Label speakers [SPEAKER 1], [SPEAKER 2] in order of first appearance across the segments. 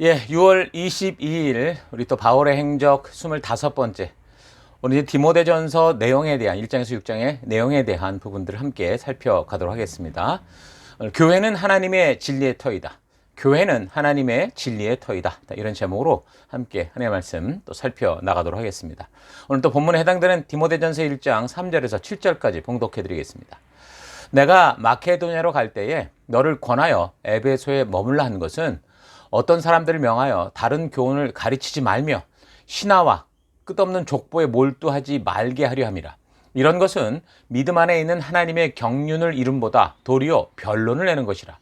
[SPEAKER 1] 예, 6월 22일 우리 또 바울의 행적 25번째. 오늘 이제 디모데전서 내용에 대한 1장에서 6장의 내용에 대한 부분들을 함께 살펴가도록 하겠습니다. 오늘 교회는 하나님의 진리의 터이다. 교회는 하나님의 진리의 터이다. 이런 제목으로 함께 하나님의 말씀 또 살펴나가도록 하겠습니다. 오늘 또 본문에 해당되는 디모데전서 1장 3절에서 7절까지 봉독해 드리겠습니다. 내가 마케도냐로 갈 때에 너를 권하여 에베소에 머물라 한 것은 어떤 사람들을 명하여 다른 교훈을 가르치지 말며 신하와 끝없는 족보에 몰두하지 말게 하려 함이라. 이런 것은 믿음 안에 있는 하나님의 경륜을 이름보다 도리어 변론을 내는 것이라.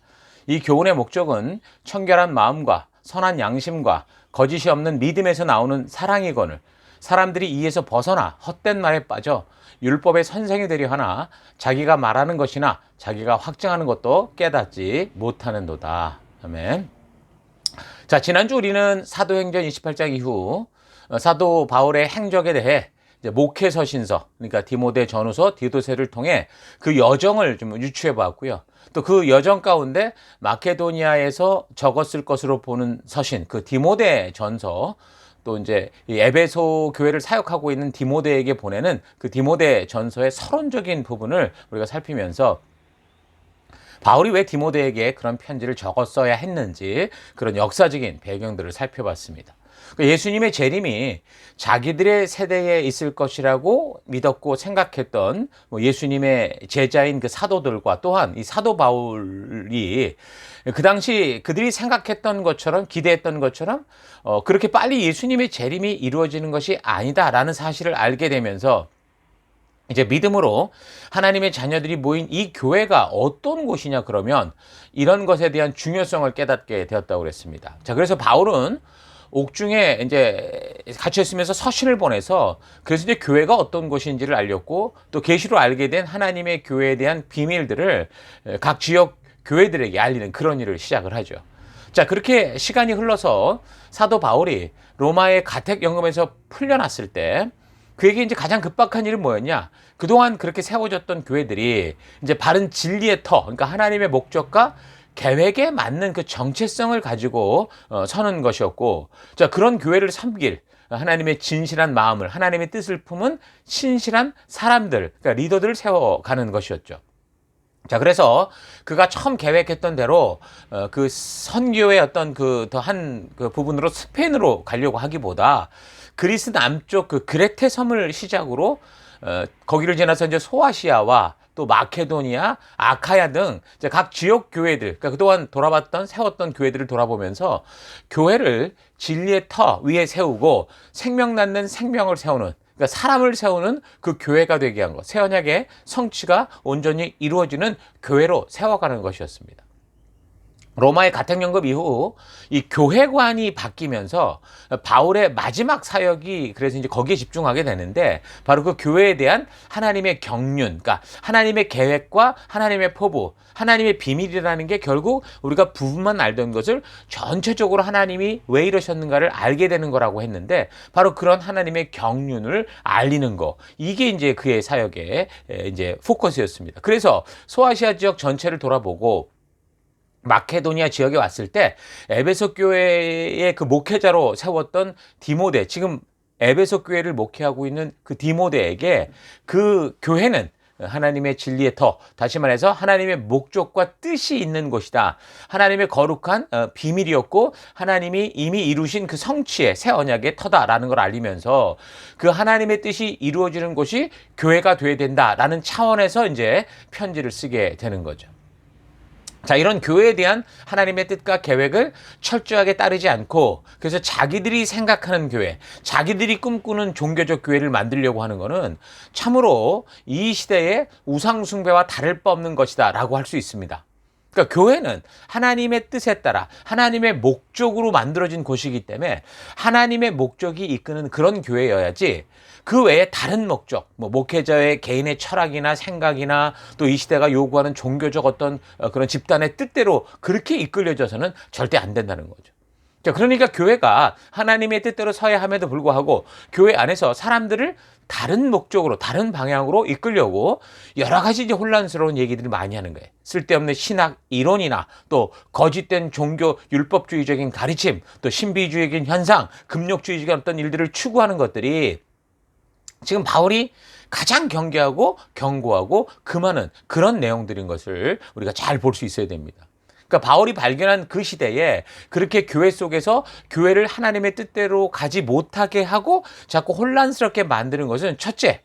[SPEAKER 1] 이 교훈의 목적은 청결한 마음과 선한 양심과 거짓이 없는 믿음에서 나오는 사랑이거늘 사람들이 이에서 벗어나 헛된 말에 빠져 율법의 선생이 되려 하나 자기가 말하는 것이나 자기가 확증하는 것도 깨닫지 못하는도다. 아멘. 자, 지난주 우리는 사도행전 28장 이후 사도 바울의 행적에 대해 이제 목회서신서, 그러니까 디모데 전후서, 디도서를 통해 그 여정을 좀 유추해 봤고요. 또 그 여정 가운데 마케도니아에서 적었을 것으로 보는 서신, 그 디모데 전서, 또 이제 이 에베소 교회를 사역하고 있는 디모데에게 보내는 그 디모데 전서의 서론적인 부분을 우리가 살피면서 바울이 왜 디모데에게 그런 편지를 적었어야 했는지 그런 역사적인 배경들을 살펴봤습니다. 예수님의 재림이 자기들의 세대에 있을 것이라고 믿었고 생각했던 예수님의 제자인 그 사도들과 또한 이 사도 바울이 그 당시 그들이 생각했던 것처럼 기대했던 것처럼 그렇게 빨리 예수님의 재림이 이루어지는 것이 아니다라는 사실을 알게 되면서 이제 믿음으로 하나님의 자녀들이 모인 이 교회가 어떤 곳이냐 그러면 이런 것에 대한 중요성을 깨닫게 되었다고 그랬습니다. 자, 그래서 바울은 옥중에 이제 갇혀 있으면서 서신을 보내서 그래서 이제 교회가 어떤 곳인지를 알렸고 또 계시로 알게 된 하나님의 교회에 대한 비밀들을 각 지역 교회들에게 알리는 그런 일을 시작을 하죠. 자, 그렇게 시간이 흘러서 사도 바울이 로마의 가택연금에서 풀려났을 때 그에게 이제 가장 급박한 일은 뭐였냐? 그동안 그렇게 세워졌던 교회들이 이제 바른 진리의 터, 그러니까 하나님의 목적과 계획에 맞는 그 정체성을 가지고 서는 것이었고, 자, 그런 교회를 섬길 하나님의 진실한 마음을, 하나님의 뜻을 품은 신실한 사람들, 그러니까 리더들을 세워가는 것이었죠. 자, 그래서 그가 처음 계획했던 대로 그 선교의 어떤 그 더한 그 부분으로 스페인으로 가려고 하기보다 그리스 남쪽 그 그레테 섬을 시작으로 거기를 지나서 이제 소아시아와 또 마케도니아, 아카야 등 각 지역 교회들, 그러니까 그동안 돌아봤던 세웠던 교회들을 돌아보면서 교회를 진리의 터 위에 세우고 생명 낳는 생명을 세우는, 그러니까 사람을 세우는 그 교회가 되게 한 것, 새 언약의 성취가 온전히 이루어지는 교회로 세워가는 것이었습니다. 로마의 가택연금 이후 이 교회관이 바뀌면서 바울의 마지막 사역이 그래서 이제 거기에 집중하게 되는데 바로 그 교회에 대한 하나님의 경륜, 그러니까 하나님의 계획과 하나님의 포부, 하나님의 비밀이라는 게 결국 우리가 부분만 알던 것을 전체적으로 하나님이 왜 이러셨는가를 알게 되는 거라고 했는데 바로 그런 하나님의 경륜을 알리는 거, 이게 이제 그의 사역의 이제 포커스였습니다. 그래서 소아시아 지역 전체를 돌아보고 마케도니아 지역에 왔을 때 에베소 교회의 그 목회자로 세웠던 디모데, 지금 에베소 교회를 목회하고 있는 그 디모데에게 그 교회는 하나님의 진리의 터, 다시 말해서 하나님의 목적과 뜻이 있는 곳이다. 하나님의 거룩한 비밀이었고 하나님이 이미 이루신 그 성취의 새 언약의 터다라는 걸 알리면서 그 하나님의 뜻이 이루어지는 곳이 교회가 돼야 된다라는 차원에서 이제 편지를 쓰게 되는 거죠. 자, 이런 교회에 대한 하나님의 뜻과 계획을 철저하게 따르지 않고 그래서 자기들이 생각하는 교회, 자기들이 꿈꾸는 종교적 교회를 만들려고 하는 것은 참으로 이 시대의 우상 숭배와 다를 바 없는 것이다 라고 할 수 있습니다. 그러니까 교회는 하나님의 뜻에 따라 하나님의 목적으로 만들어진 곳이기 때문에 하나님의 목적이 이끄는 그런 교회여야지 그 외에 다른 목적, 목회자의 개인의 철학이나 생각이나 또 이 시대가 요구하는 종교적 어떤 그런 집단의 뜻대로 그렇게 이끌려져서는 절대 안 된다는 거죠. 자, 그러니까 교회가 하나님의 뜻대로 서야 함에도 불구하고 교회 안에서 사람들을 다른 목적으로, 다른 방향으로 이끌려고 여러 가지 이제 혼란스러운 얘기들을 많이 하는 거예요. 쓸데없는 신학 이론이나 또 거짓된 종교 율법주의적인 가르침, 또 신비주의적인 현상, 금욕주의적인 어떤 일들을 추구하는 것들이 지금 바울이 가장 경계하고 경고하고 금하는 그런 내용들인 것을 우리가 잘 볼 수 있어야 됩니다. 그러니까 바울이 발견한 그 시대에 그렇게 교회 속에서 교회를 하나님의 뜻대로 가지 못하게 하고 자꾸 혼란스럽게 만드는 것은 첫째,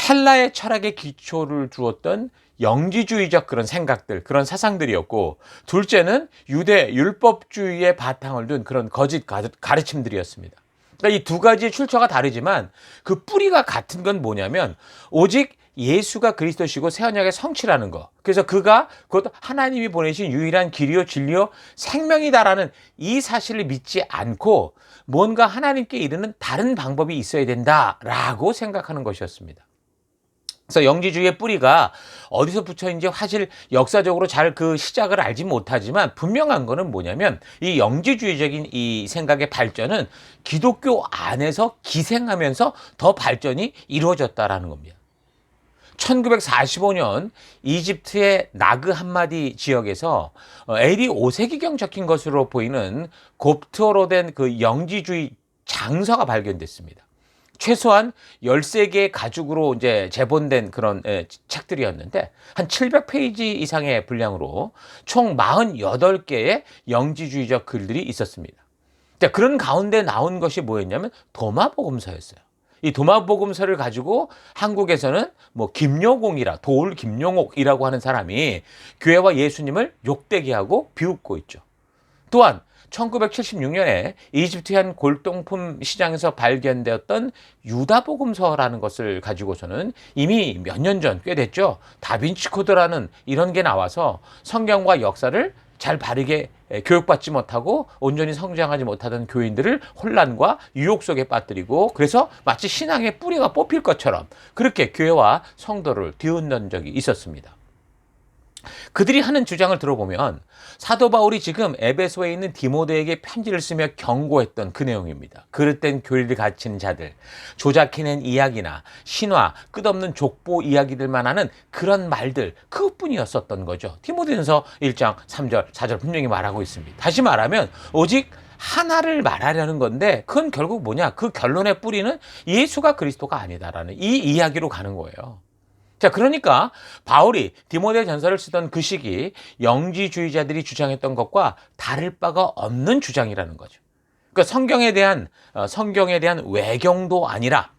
[SPEAKER 1] 헬라의 철학에 기초를 두었던 영지주의적 그런 생각들, 그런 사상들이었고, 둘째는 유대 율법주의의 바탕을 둔 그런 거짓 가르침들이었습니다. 그러니까 이 두 가지의 출처가 다르지만 그 뿌리가 같은 건 뭐냐면 오직 예수가 그리스도시고 새 언약의 성취라는 거. 그래서 그가 곧 하나님이 보내신 유일한 길이요 진리요 생명이다라는 이 사실을 믿지 않고 뭔가 하나님께 이르는 다른 방법이 있어야 된다라고 생각하는 것이었습니다. 그래서 영지주의의 뿌리가 어디서 붙여있는지 사실 역사적으로 잘 그 시작을 알지 못하지만 분명한 거는 뭐냐면 이 영지주의적인 이 생각의 발전은 기독교 안에서 기생하면서 더 발전이 이루어졌다라는 겁니다. 1945년 이집트의 나그 함마디 지역에서 AD 5세기경 적힌 것으로 보이는 곱트어로 된 그 영지주의 장서가 발견됐습니다. 최소한 13개의 가죽으로 이제 재본된 그런 책들이었는데 한 700페이지 이상의 분량으로 총 48개의 영지주의적 글들이 있었습니다. 자, 그런 가운데 나온 것이 뭐였냐면 도마복음서였어요. 이 도마복음서를 가지고 한국에서는 뭐 김여공이라 돌 김용옥이라고 하는 사람이 교회와 예수님을 욕되게 하고 비웃고 있죠. 또한 1976년에 이집트 한 골동품 시장에서 발견되었던 유다복음서라는 것을 가지고서는 이미 몇 년 전, 꽤 됐죠. 다빈치 코드라는 이런 게 나와서 성경과 역사를 잘 바르게 교육받지 못하고 온전히 성장하지 못하던 교인들을 혼란과 유혹 속에 빠뜨리고 그래서 마치 신앙의 뿌리가 뽑힐 것처럼 그렇게 교회와 성도를 뒤흔든 적이 있었습니다. 그들이 하는 주장을 들어보면 사도 바울이 지금 에베소에 있는 디모데에게 편지를 쓰며 경고했던 그 내용입니다. 그릇된 교리를 갖춘 자들, 조작해낸 이야기나 신화, 끝없는 족보 이야기들만 하는 그런 말들 그것뿐이었었던 거죠. 디모데전서 1장 3절 4절 분명히 말하고 있습니다. 다시 말하면 오직 하나를 말하려는 건데 그건 결국 뭐냐? 그 결론의 뿌리는 예수가 그리스도가 아니다라는 이 이야기로 가는 거예요. 자, 그러니까 바울이 디모데 전서를 쓰던 그 시기 영지주의자들이 주장했던 것과 다를 바가 없는 주장이라는 거죠. 그러니까 성경에 대한 외경도 아니라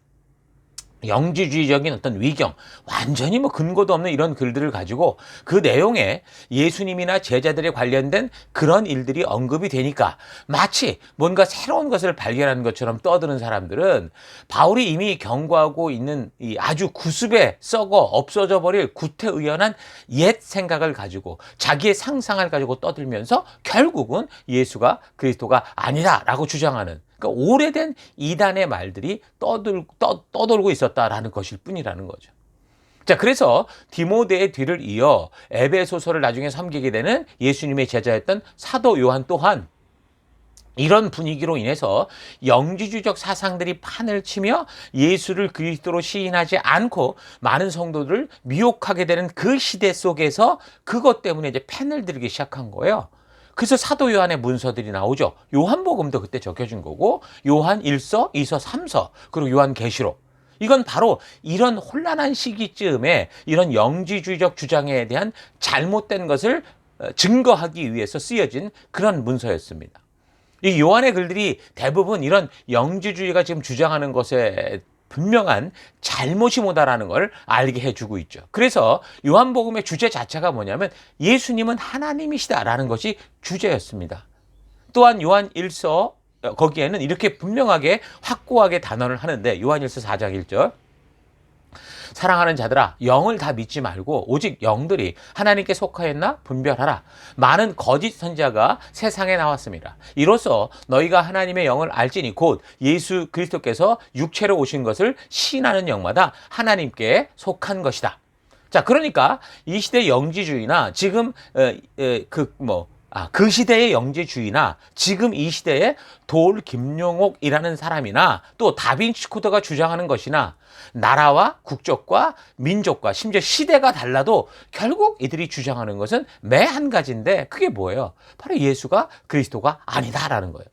[SPEAKER 1] 영지주의적인 어떤 위경, 완전히 뭐 근거도 없는 이런 글들을 가지고 그 내용에 예수님이나 제자들에 관련된 그런 일들이 언급이 되니까 마치 뭔가 새로운 것을 발견하는 것처럼 떠드는 사람들은 바울이 이미 경고하고 있는 이 아주 구습에 썩어 없어져 버릴 구태의연한 옛 생각을 가지고 자기의 상상을 가지고 떠들면서 결국은 예수가 그리스도가 아니다라고 주장하는 그러니까 오래된 이단의 말들이 떠돌고 있었다라는 것일 뿐이라는 거죠. 자, 그래서 디모데의 뒤를 이어 에베소서를 나중에 섬기게 되는 예수님의 제자였던 사도 요한 또한 이런 분위기로 인해서 영지주의적 사상들이 판을 치며 예수를 그리스도로 시인하지 않고 많은 성도들을 미혹하게 되는 그 시대 속에서 그것 때문에 이제 펜을 들기 시작한 거예요. 그래서 사도 요한의 문서들이 나오죠. 요한복음도 그때 적혀진 거고 요한 1서, 2서, 3서 그리고 요한계시록. 이건 바로 이런 혼란한 시기쯤에 이런 영지주의적 주장에 대한 잘못된 것을 증거하기 위해서 쓰여진 그런 문서였습니다. 이 요한의 글들이 대부분 이런 영지주의가 지금 주장하는 것에 분명한 잘못이 뭐다라는 걸 알게 해주고 있죠. 그래서 요한복음의 주제 자체가 뭐냐면 예수님은 하나님이시다라는 것이 주제였습니다. 또한 요한 1서 거기에는 이렇게 분명하게 확고하게 단언을 하는데 요한 1서 4장 1절 사랑하는 자들아 영을 다 믿지 말고 오직 영들이 하나님께 속하였나 분별하라. 많은 거짓 선지자가 세상에 나왔습니다. 이로써 너희가 하나님의 영을 알지니 곧 예수 그리스도께서 육체로 오신 것을 시인하는 영마다 하나님께 속한 것이다. 자, 그러니까 이 시대 영지주의나 지금 그 시대의 영지주의나 지금 이 시대의 돌 김용옥이라는 사람이나 또 다빈치 코드가 주장하는 것이나 나라와 국적과 민족과 심지어 시대가 달라도 결국 이들이 주장하는 것은 매 한 가지인데 그게 뭐예요? 바로 예수가 그리스도가 아니다라는 거예요.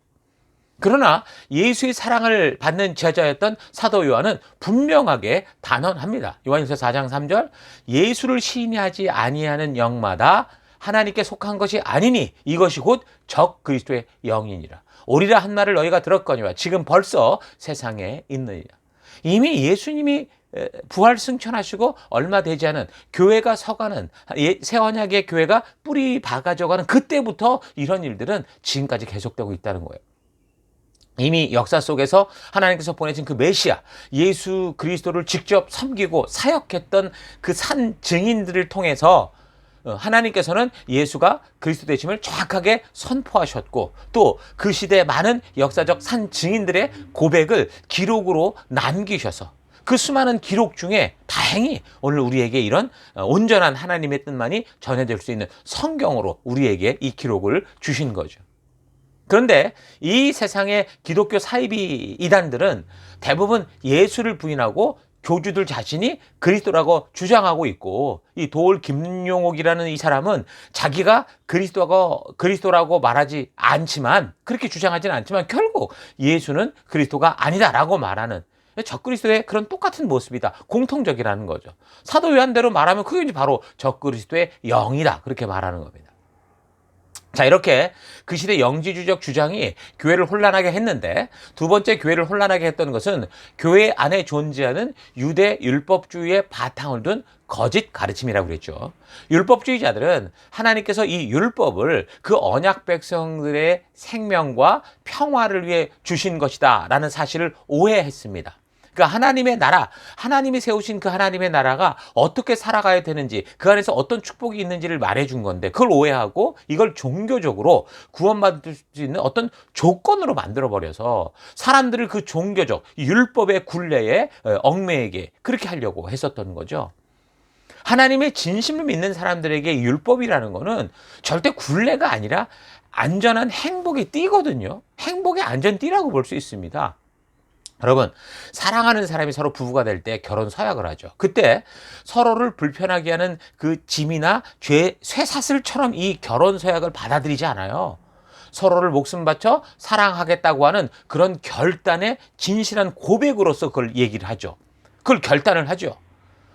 [SPEAKER 1] 그러나 예수의 사랑을 받는 제자였던 사도 요한은 분명하게 단언합니다. 요한일서 4장 3절 예수를 시인하지 아니하는 영마다 하나님께 속한 것이 아니니 이것이 곧 적 그리스도의 영이니라. 오리라 한 말을 너희가 들었거니와 지금 벌써 세상에 있느니라. 이미 예수님이 부활 승천하시고 얼마 되지 않은 교회가 서가는 새 언약의 교회가 뿌리 박아져가는 그때부터 이런 일들은 지금까지 계속되고 있다는 거예요. 이미 역사 속에서 하나님께서 보내신 그 메시아 예수 그리스도를 직접 섬기고 사역했던 그 산 증인들을 통해서 하나님께서는 예수가 그리스도 되심을 정확하게 선포하셨고 또 그 시대의 많은 역사적 산 증인들의 고백을 기록으로 남기셔서 그 수많은 기록 중에 다행히 오늘 우리에게 이런 온전한 하나님의 뜻만이 전해질 수 있는 성경으로 우리에게 이 기록을 주신 거죠. 그런데 이 세상의 기독교 사이비 이단들은 대부분 예수를 부인하고 교주들 자신이 그리스도라고 주장하고 있고 이 도올 김용옥이라는 이 사람은 자기가 그리스도라고 말하지 않지만 그렇게 주장하지는 않지만 결국 예수는 그리스도가 아니다라고 말하는 적그리스도의 그런 똑같은 모습이다. 공통적이라는 거죠. 사도 요한대로 말하면 그게 바로 적그리스도의 영이다. 그렇게 말하는 겁니다. 자, 이렇게 그 시대 영지주적 주장이 교회를 혼란하게 했는데 두 번째 교회를 혼란하게 했던 것은 교회 안에 존재하는 유대 율법주의의 바탕을 둔 거짓 가르침이라고 그랬죠. 율법주의자들은 하나님께서 이 율법을 그 언약 백성들의 생명과 평화를 위해 주신 것이다 라는 사실을 오해했습니다. 그러니까 하나님의 나라, 하나님이 세우신 그 하나님의 나라가 어떻게 살아가야 되는지 그 안에서 어떤 축복이 있는지를 말해준 건데 그걸 오해하고 이걸 종교적으로 구원받을 수 있는 어떤 조건으로 만들어버려서 사람들을 그 종교적 율법의 굴레에 얽매이게 그렇게 하려고 했었던 거죠. 하나님의 진심을 믿는 사람들에게 율법이라는 거는 절대 굴레가 아니라 안전한 행복의 띠거든요. 행복의 안전띠라고 볼 수 있습니다. 여러분, 사랑하는 사람이 서로 부부가 될 때 결혼 서약을 하죠. 그때 서로를 불편하게 하는 그 짐이나 쇠사슬처럼 이 결혼 서약을 받아들이지 않아요. 서로를 목숨 바쳐 사랑하겠다고 하는 그런 결단의 진실한 고백으로서 그걸 얘기를 하죠. 그걸 결단을 하죠.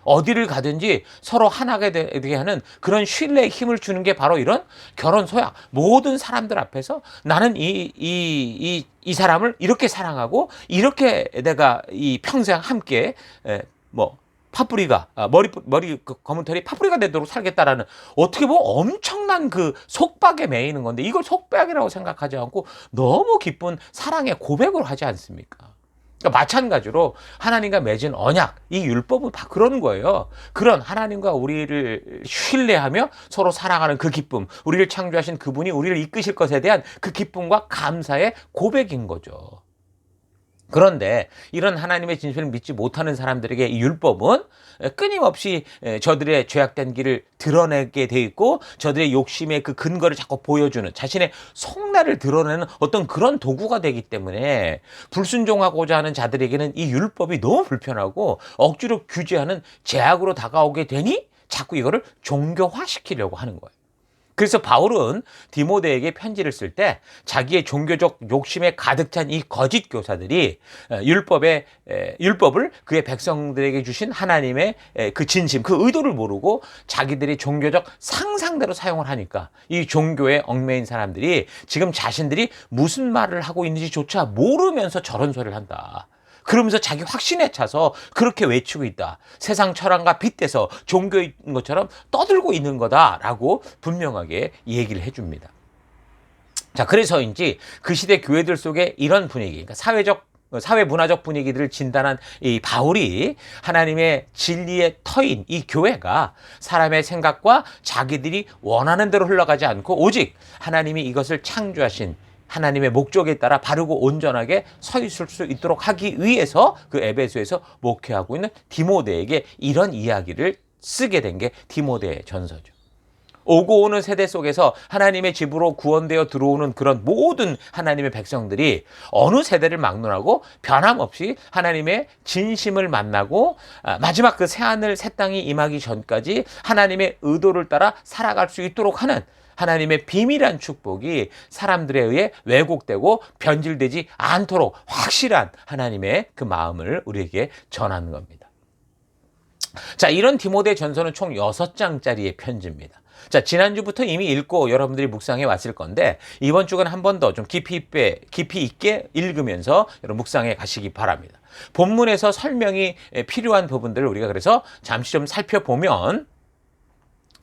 [SPEAKER 1] 어디를 가든지 서로 하나가 되게 하는 그런 신뢰의 힘을 주는 게 바로 이런 결혼 서약. 모든 사람들 앞에서 나는 이 사람을 이렇게 사랑하고 이렇게 내가 이 평생 함께 파뿌리가 머리 검은 털이 파뿌리가 되도록 살겠다라는 어떻게 보면 엄청난 그 속박에 매이는 건데 이걸 속박이라고 생각하지 않고 너무 기쁜 사랑의 고백을 하지 않습니까? 그러니까 마찬가지로 하나님과 맺은 언약, 이 율법은 다 그런 거예요. 그런 하나님과 우리를 신뢰하며 서로 사랑하는 그 기쁨, 우리를 창조하신 그분이 우리를 이끄실 것에 대한 그 기쁨과 감사의 고백인 거죠. 그런데 이런 하나님의 진실을 믿지 못하는 사람들에게 이 율법은 끊임없이 저들의 죄악된 길을 드러내게 돼 있고 저들의 욕심의 그 근거를 자꾸 보여주는 자신의 속내를 드러내는 어떤 그런 도구가 되기 때문에 불순종하고자 하는 자들에게는 이 율법이 너무 불편하고 억지로 규제하는 제약으로 다가오게 되니 자꾸 이거를 종교화시키려고 하는 거예요. 그래서 바울은 디모데에게 편지를 쓸 때 자기의 종교적 욕심에 가득 찬 이 거짓 교사들이 율법을 그의 백성들에게 주신 하나님의 그 진심, 그 의도를 모르고 자기들이 종교적 상상대로 사용을 하니까 이 종교에 얽매인 사람들이 지금 자신들이 무슨 말을 하고 있는지조차 모르면서 저런 소리를 한다. 그러면서 자기 확신에 차서 그렇게 외치고 있다. 세상 철학과 빗대서 종교인 것처럼 떠들고 있는 거다라고 분명하게 얘기를 해줍니다. 자, 그래서인지 그 시대 교회들 속에 이런 분위기, 그러니까 사회 문화적 분위기들을 진단한 이 바울이 하나님의 진리의 터인 이 교회가 사람의 생각과 자기들이 원하는 대로 흘러가지 않고 오직 하나님이 이것을 창조하신 하나님의 목적에 따라 바르고 온전하게 서 있을 수 있도록 하기 위해서 그 에베소에서 목회하고 있는 디모데에게 이런 이야기를 쓰게 된 게 디모데 전서죠. 오고 오는 세대 속에서 하나님의 집으로 구원되어 들어오는 그런 모든 하나님의 백성들이 어느 세대를 막론하고 변함없이 하나님의 진심을 만나고 마지막 그 새하늘 새 땅이 임하기 전까지 하나님의 의도를 따라 살아갈 수 있도록 하는 하나님의 비밀한 축복이 사람들에 의해 왜곡되고 변질되지 않도록 확실한 하나님의 그 마음을 우리에게 전하는 겁니다. 자, 이런 디모데 전서는 총 6장짜리의 편지입니다. 자, 지난주부터 이미 읽고 여러분들이 묵상해 왔을 건데 이번 주간 한 번 더 좀 깊이 있게 읽으면서 여러분 묵상해 가시기 바랍니다. 본문에서 설명이 필요한 부분들을 우리가 그래서 잠시 좀 살펴보면,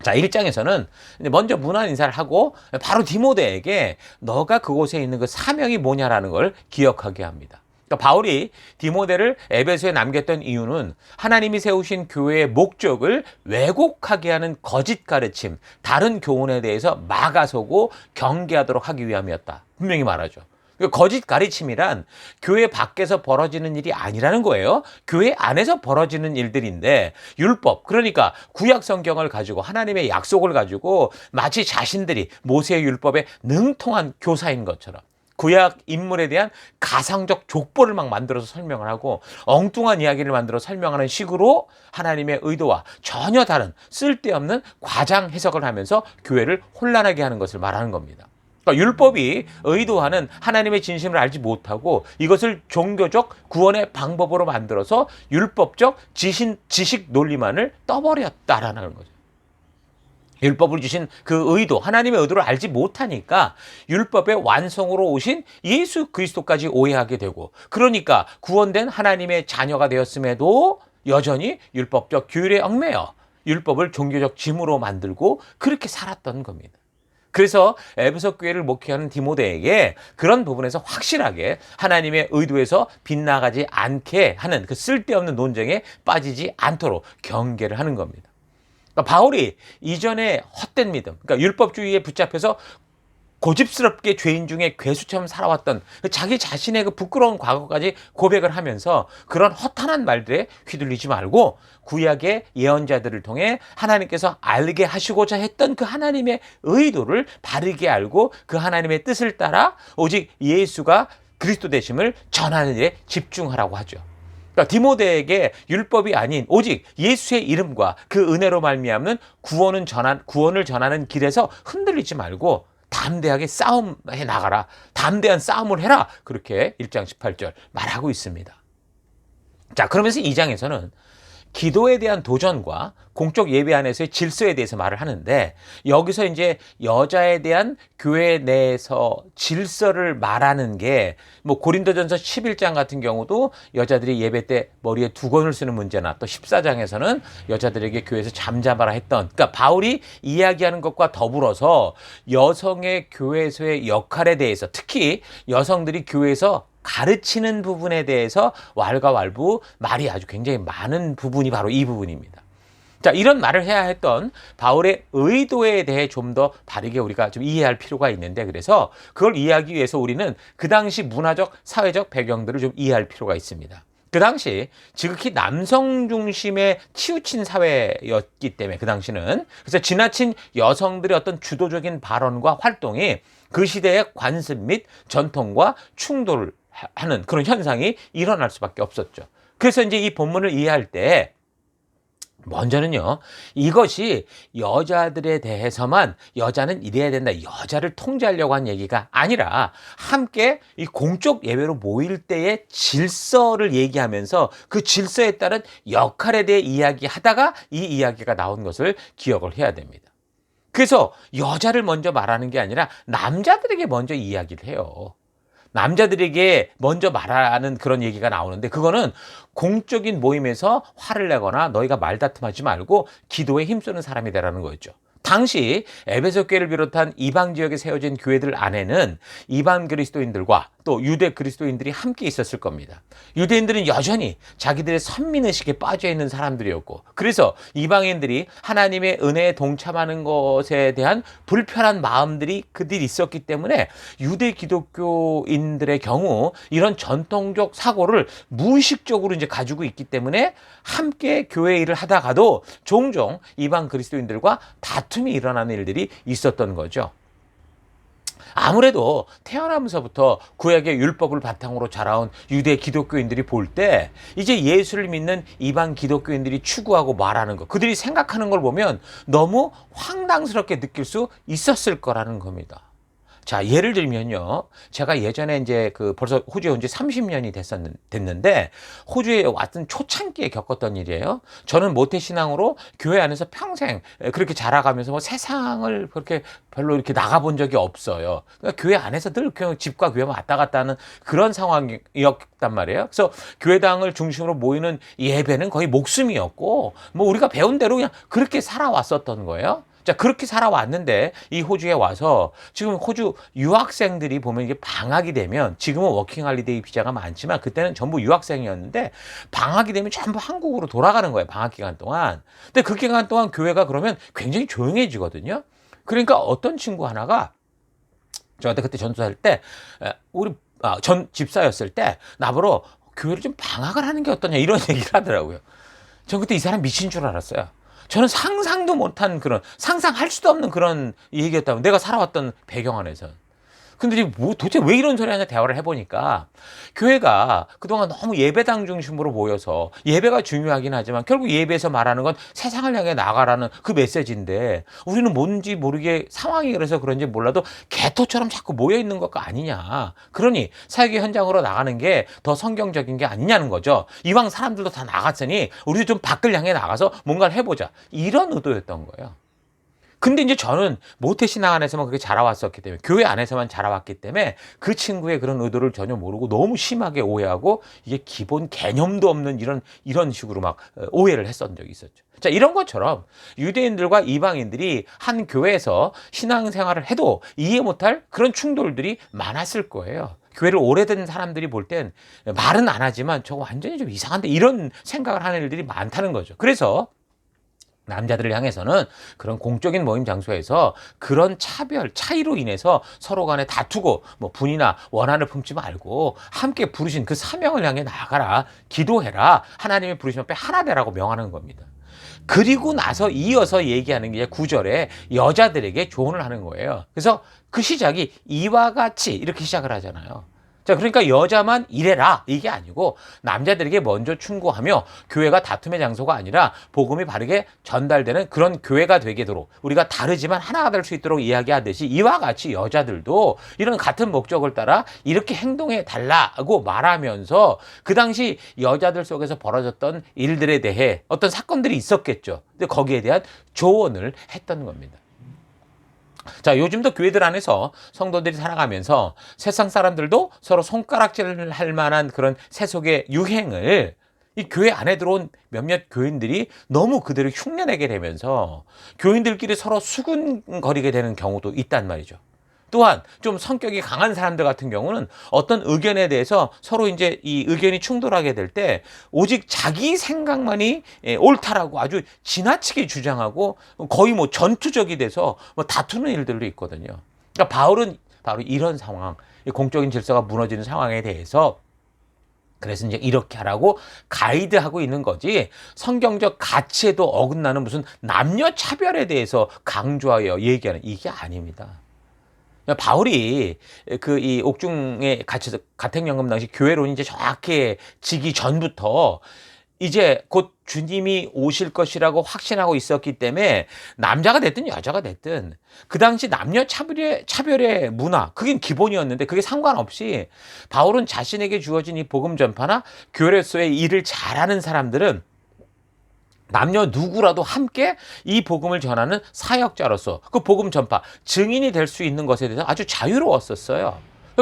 [SPEAKER 1] 자, 1장에서는 먼저 문안 인사를 하고 바로 디모데에게 너가 그곳에 있는 그 사명이 뭐냐라는 걸 기억하게 합니다. 그러니까 바울이 디모데를 에베소에 남겼던 이유는 하나님이 세우신 교회의 목적을 왜곡하게 하는 거짓 가르침, 다른 교훈에 대해서 막아서고 경계하도록 하기 위함이었다. 분명히 말하죠. 거짓 가르침이란 교회 밖에서 벌어지는 일이 아니라는 거예요. 교회 안에서 벌어지는 일들인데 율법, 그러니까 구약 성경을 가지고 하나님의 약속을 가지고 마치 자신들이 모세의 율법에 능통한 교사인 것처럼 구약 인물에 대한 가상적 족보를 막 만들어서 설명을 하고 엉뚱한 이야기를 만들어 설명하는 식으로 하나님의 의도와 전혀 다른 쓸데없는 과장 해석을 하면서 교회를 혼란하게 하는 것을 말하는 겁니다. 그러니까 율법이 의도하는 하나님의 진심을 알지 못하고 이것을 종교적 구원의 방법으로 만들어서 율법적 지식 논리만을 떠버렸다라는 거죠. 율법을 주신 그 의도, 하나님의 의도를 알지 못하니까 율법의 완성으로 오신 예수 그리스도까지 오해하게 되고, 그러니까 구원된 하나님의 자녀가 되었음에도 여전히 율법적 규율에 얽매여 율법을 종교적 짐으로 만들고 그렇게 살았던 겁니다. 그래서 에베소 교회를 목회하는 디모데에게 그런 부분에서 확실하게 하나님의 의도에서 빗나가지 않게 하는 그 쓸데없는 논쟁에 빠지지 않도록 경계를 하는 겁니다. 그러니까 바울이 이전에 헛된 믿음, 그러니까 율법주의에 붙잡혀서 고집스럽게 죄인 중에 괴수처럼 살아왔던 자기 자신의 그 부끄러운 과거까지 고백을 하면서 그런 허탄한 말들에 휘둘리지 말고 구약의 예언자들을 통해 하나님께서 알게 하시고자 했던 그 하나님의 의도를 바르게 알고 그 하나님의 뜻을 따라 오직 예수가 그리스도 되심을 전하는 일에 집중하라고 하죠. 그러니까 디모데에게 율법이 아닌 오직 예수의 이름과 그 은혜로 말미암는 구원을 전하는 길에서 흔들리지 말고 담대하게 싸움해 나가라. 담대한 싸움을 해라. 그렇게 1장 18절 말하고 있습니다. 자, 그러면서 2장에서는 기도에 대한 도전과 공적 예배 안에서의 질서에 대해서 말을 하는데, 여기서 이제 여자에 대한 교회 내에서 질서를 말하는 게 뭐 고린도전서 11장 같은 경우도 여자들이 예배 때 머리에 두건을 쓰는 문제나, 또 14장에서는 여자들에게 교회에서 잠잠하라 했던, 그러니까 바울이 이야기하는 것과 더불어서 여성의 교회에서의 역할에 대해서, 특히 여성들이 교회에서 가르치는 부분에 대해서 왈가왈부 말이 아주 굉장히 많은 부분이 바로 이 부분입니다. 자, 이런 말을 해야 했던 바울의 의도에 대해 좀 더 바르게 우리가 좀 이해할 필요가 있는데, 그래서 그걸 이해하기 위해서 우리는 그 당시 문화적, 사회적 배경들을 좀 이해할 필요가 있습니다. 그 당시 지극히 남성 중심의 치우친 사회였기 때문에 그 당시는, 그래서 지나친 여성들의 어떤 주도적인 발언과 활동이 그 시대의 관습 및 전통과 충돌을 하는 그런 현상이 일어날 수밖에 없었죠. 그래서 이제 이 본문을 이해할 때 먼저는요, 이것이 여자들에 대해서만 여자는 이래야 된다, 여자를 통제하려고 한 얘기가 아니라 함께 이 공적 예배로 모일 때의 질서를 얘기하면서 그 질서에 따른 역할에 대해 이야기하다가 이 이야기가 나온 것을 기억을 해야 됩니다. 그래서 여자를 먼저 말하는 게 아니라 남자들에게 먼저 이야기를 해요. 남자들에게 먼저 말하는 그런 얘기가 나오는데, 그거는 공적인 모임에서 화를 내거나 너희가 말다툼하지 말고 기도에 힘쓰는 사람이 되라는 거였죠. 당시 에베소 교회를 비롯한 이방 지역에 세워진 교회들 안에는 이방 그리스도인들과 또 유대 그리스도인들이 함께 있었을 겁니다. 유대인들은 여전히 자기들의 선민의식에 빠져 있는 사람들이었고, 그래서 이방인들이 하나님의 은혜에 동참하는 것에 대한 불편한 마음들이 그들이 있었기 때문에 유대 기독교인들의 경우 이런 전통적 사고를 무의식적으로 이제 가지고 있기 때문에 함께 교회 일을 하다가도 종종 이방 그리스도인들과 다툼이 일어나는 일들이 있었던 거죠. 아무래도 태어나면서부터 구약의 율법을 바탕으로 자라온 유대 기독교인들이 볼 때 이제 예수를 믿는 이방 기독교인들이 추구하고 말하는 것, 그들이 생각하는 걸 보면 너무 황당스럽게 느낄 수 있었을 거라는 겁니다. 자, 예를 들면요. 제가 예전에 이제 벌써 호주에 온 지 30년이 됐는데, 호주에 왔던 초창기에 겪었던 일이에요. 저는 모태신앙으로 교회 안에서 평생 그렇게 자라가면서 뭐 세상을 그렇게 별로 이렇게 나가본 적이 없어요. 그러니까 교회 안에서 늘 그냥 집과 교회만 왔다 갔다 하는 그런 상황이었단 말이에요. 그래서 교회당을 중심으로 모이는 예배는 거의 목숨이었고, 뭐 우리가 배운 대로 그냥 그렇게 살아왔었던 거예요. 자, 그렇게 살아왔는데 이 호주에 와서 지금 호주 유학생들이 보면 이게 방학이 되면, 지금은 워킹 할리데이 비자가 많지만 그때는 전부 유학생이었는데 방학이 되면 전부 한국으로 돌아가는 거예요. 방학 기간 동안. 근데 그 기간 동안 교회가 그러면 굉장히 조용해지거든요. 그러니까 어떤 친구 하나가 저한테 그때 전도할 때 우리 전 집사였을 때 나보러 교회를 좀 방학을 하는 게 어떠냐 이런 얘기를 하더라고요. 전 그때 이 사람 미친 줄 알았어요. 저는 상상도 못한 그런, 상상할 수도 없는 그런 얘기였다면, 내가 살아왔던 배경 안에서. 근데 뭐 도대체 왜 이런 소리 하냐 대화를 해보니까, 교회가 그동안 너무 예배당 중심으로 모여서, 예배가 중요하긴 하지만 결국 예배에서 말하는 건 세상을 향해 나가라는 그 메시지인데, 우리는 뭔지 모르게 상황이 그래서 그런지 몰라도 개토처럼 자꾸 모여있는 것 아니냐. 그러니 사역의 현장으로 나가는 게 더 성경적인 게 아니냐는 거죠. 이왕 사람들도 다 나갔으니 우리도 좀 밖을 향해 나가서 뭔가를 해보자, 이런 의도였던 거예요. 근데 이제 저는 모태신앙 안에서만 그렇게 자라왔었기 때문에, 교회 안에서만 자라왔기 때문에 그 친구의 그런 의도를 전혀 모르고 너무 심하게 오해하고, 이게 기본 개념도 없는 이런 식으로 막 오해를 했었던 적이 있었죠. 자, 이런 것처럼 유대인들과 이방인들이 한 교회에서 신앙생활을 해도 이해 못할 그런 충돌들이 많았을 거예요. 교회를 오래된 사람들이 볼 땐 말은 안 하지만 저거 완전히 좀 이상한데, 이런 생각을 하는 일들이 많다는 거죠. 그래서 남자들을 향해서는 그런 공적인 모임 장소에서 그런 차이로 인해서 서로 간에 다투고 뭐 분이나 원한을 품지 말고 함께 부르신 그 사명을 향해 나아가라, 기도해라, 하나님의 부르심 앞에 하나 되라고 명하는 겁니다. 그리고 나서 이어서 얘기하는 게 9절에 여자들에게 조언을 하는 거예요. 그래서 그 시작이 이와 같이 이렇게 시작을 하잖아요. 자, 그러니까 여자만 이래라 이게 아니고, 남자들에게 먼저 충고하며 교회가 다툼의 장소가 아니라 복음이 바르게 전달되는 그런 교회가 되도록, 우리가 다르지만 하나가 될 수 있도록 이야기하듯이 이와 같이 여자들도 이런 같은 목적을 따라 이렇게 행동해 달라고 말하면서, 그 당시 여자들 속에서 벌어졌던 일들에 대해 어떤 사건들이 있었겠죠. 근데 거기에 대한 조언을 했던 겁니다. 자, 요즘도 교회들 안에서 성도들이 살아가면서 세상 사람들도 서로 손가락질을 할 만한 그런 세속의 유행을 이 교회 안에 들어온 몇몇 교인들이 너무 그대로 흉내내게 되면서 교인들끼리 서로 수군거리게 되는 경우도 있단 말이죠. 또한 좀 성격이 강한 사람들 같은 경우는 어떤 의견에 대해서 서로 이제 이 의견이 충돌하게 될 때 오직 자기 생각만이 옳다라고 아주 지나치게 주장하고 거의 뭐 전투적이 돼서 뭐 다투는 일들도 있거든요. 그러니까 바울은 바로 이런 상황, 공적인 질서가 무너지는 상황에 대해서 그래서 이제 이렇게 하라고 가이드하고 있는 거지, 성경적 가치에도 어긋나는 무슨 남녀 차별에 대해서 강조하여 얘기하는 이게 아닙니다. 바울이 이 옥중에 갇혀서 가택연금 당시 교회론이 이제 정확히 지기 전부터 이제 곧 주님이 오실 것이라고 확신하고 있었기 때문에, 남자가 됐든 여자가 됐든 그 당시 남녀 차별의 문화, 그게 기본이었는데, 그게 상관없이 바울은 자신에게 주어진 이 복음 전파나 교회로서의 일을 잘하는 사람들은 남녀 누구라도 함께 이 복음을 전하는 사역자로서 그 복음 전파 증인이 될 수 있는 것에 대해서 아주 자유로웠었어요.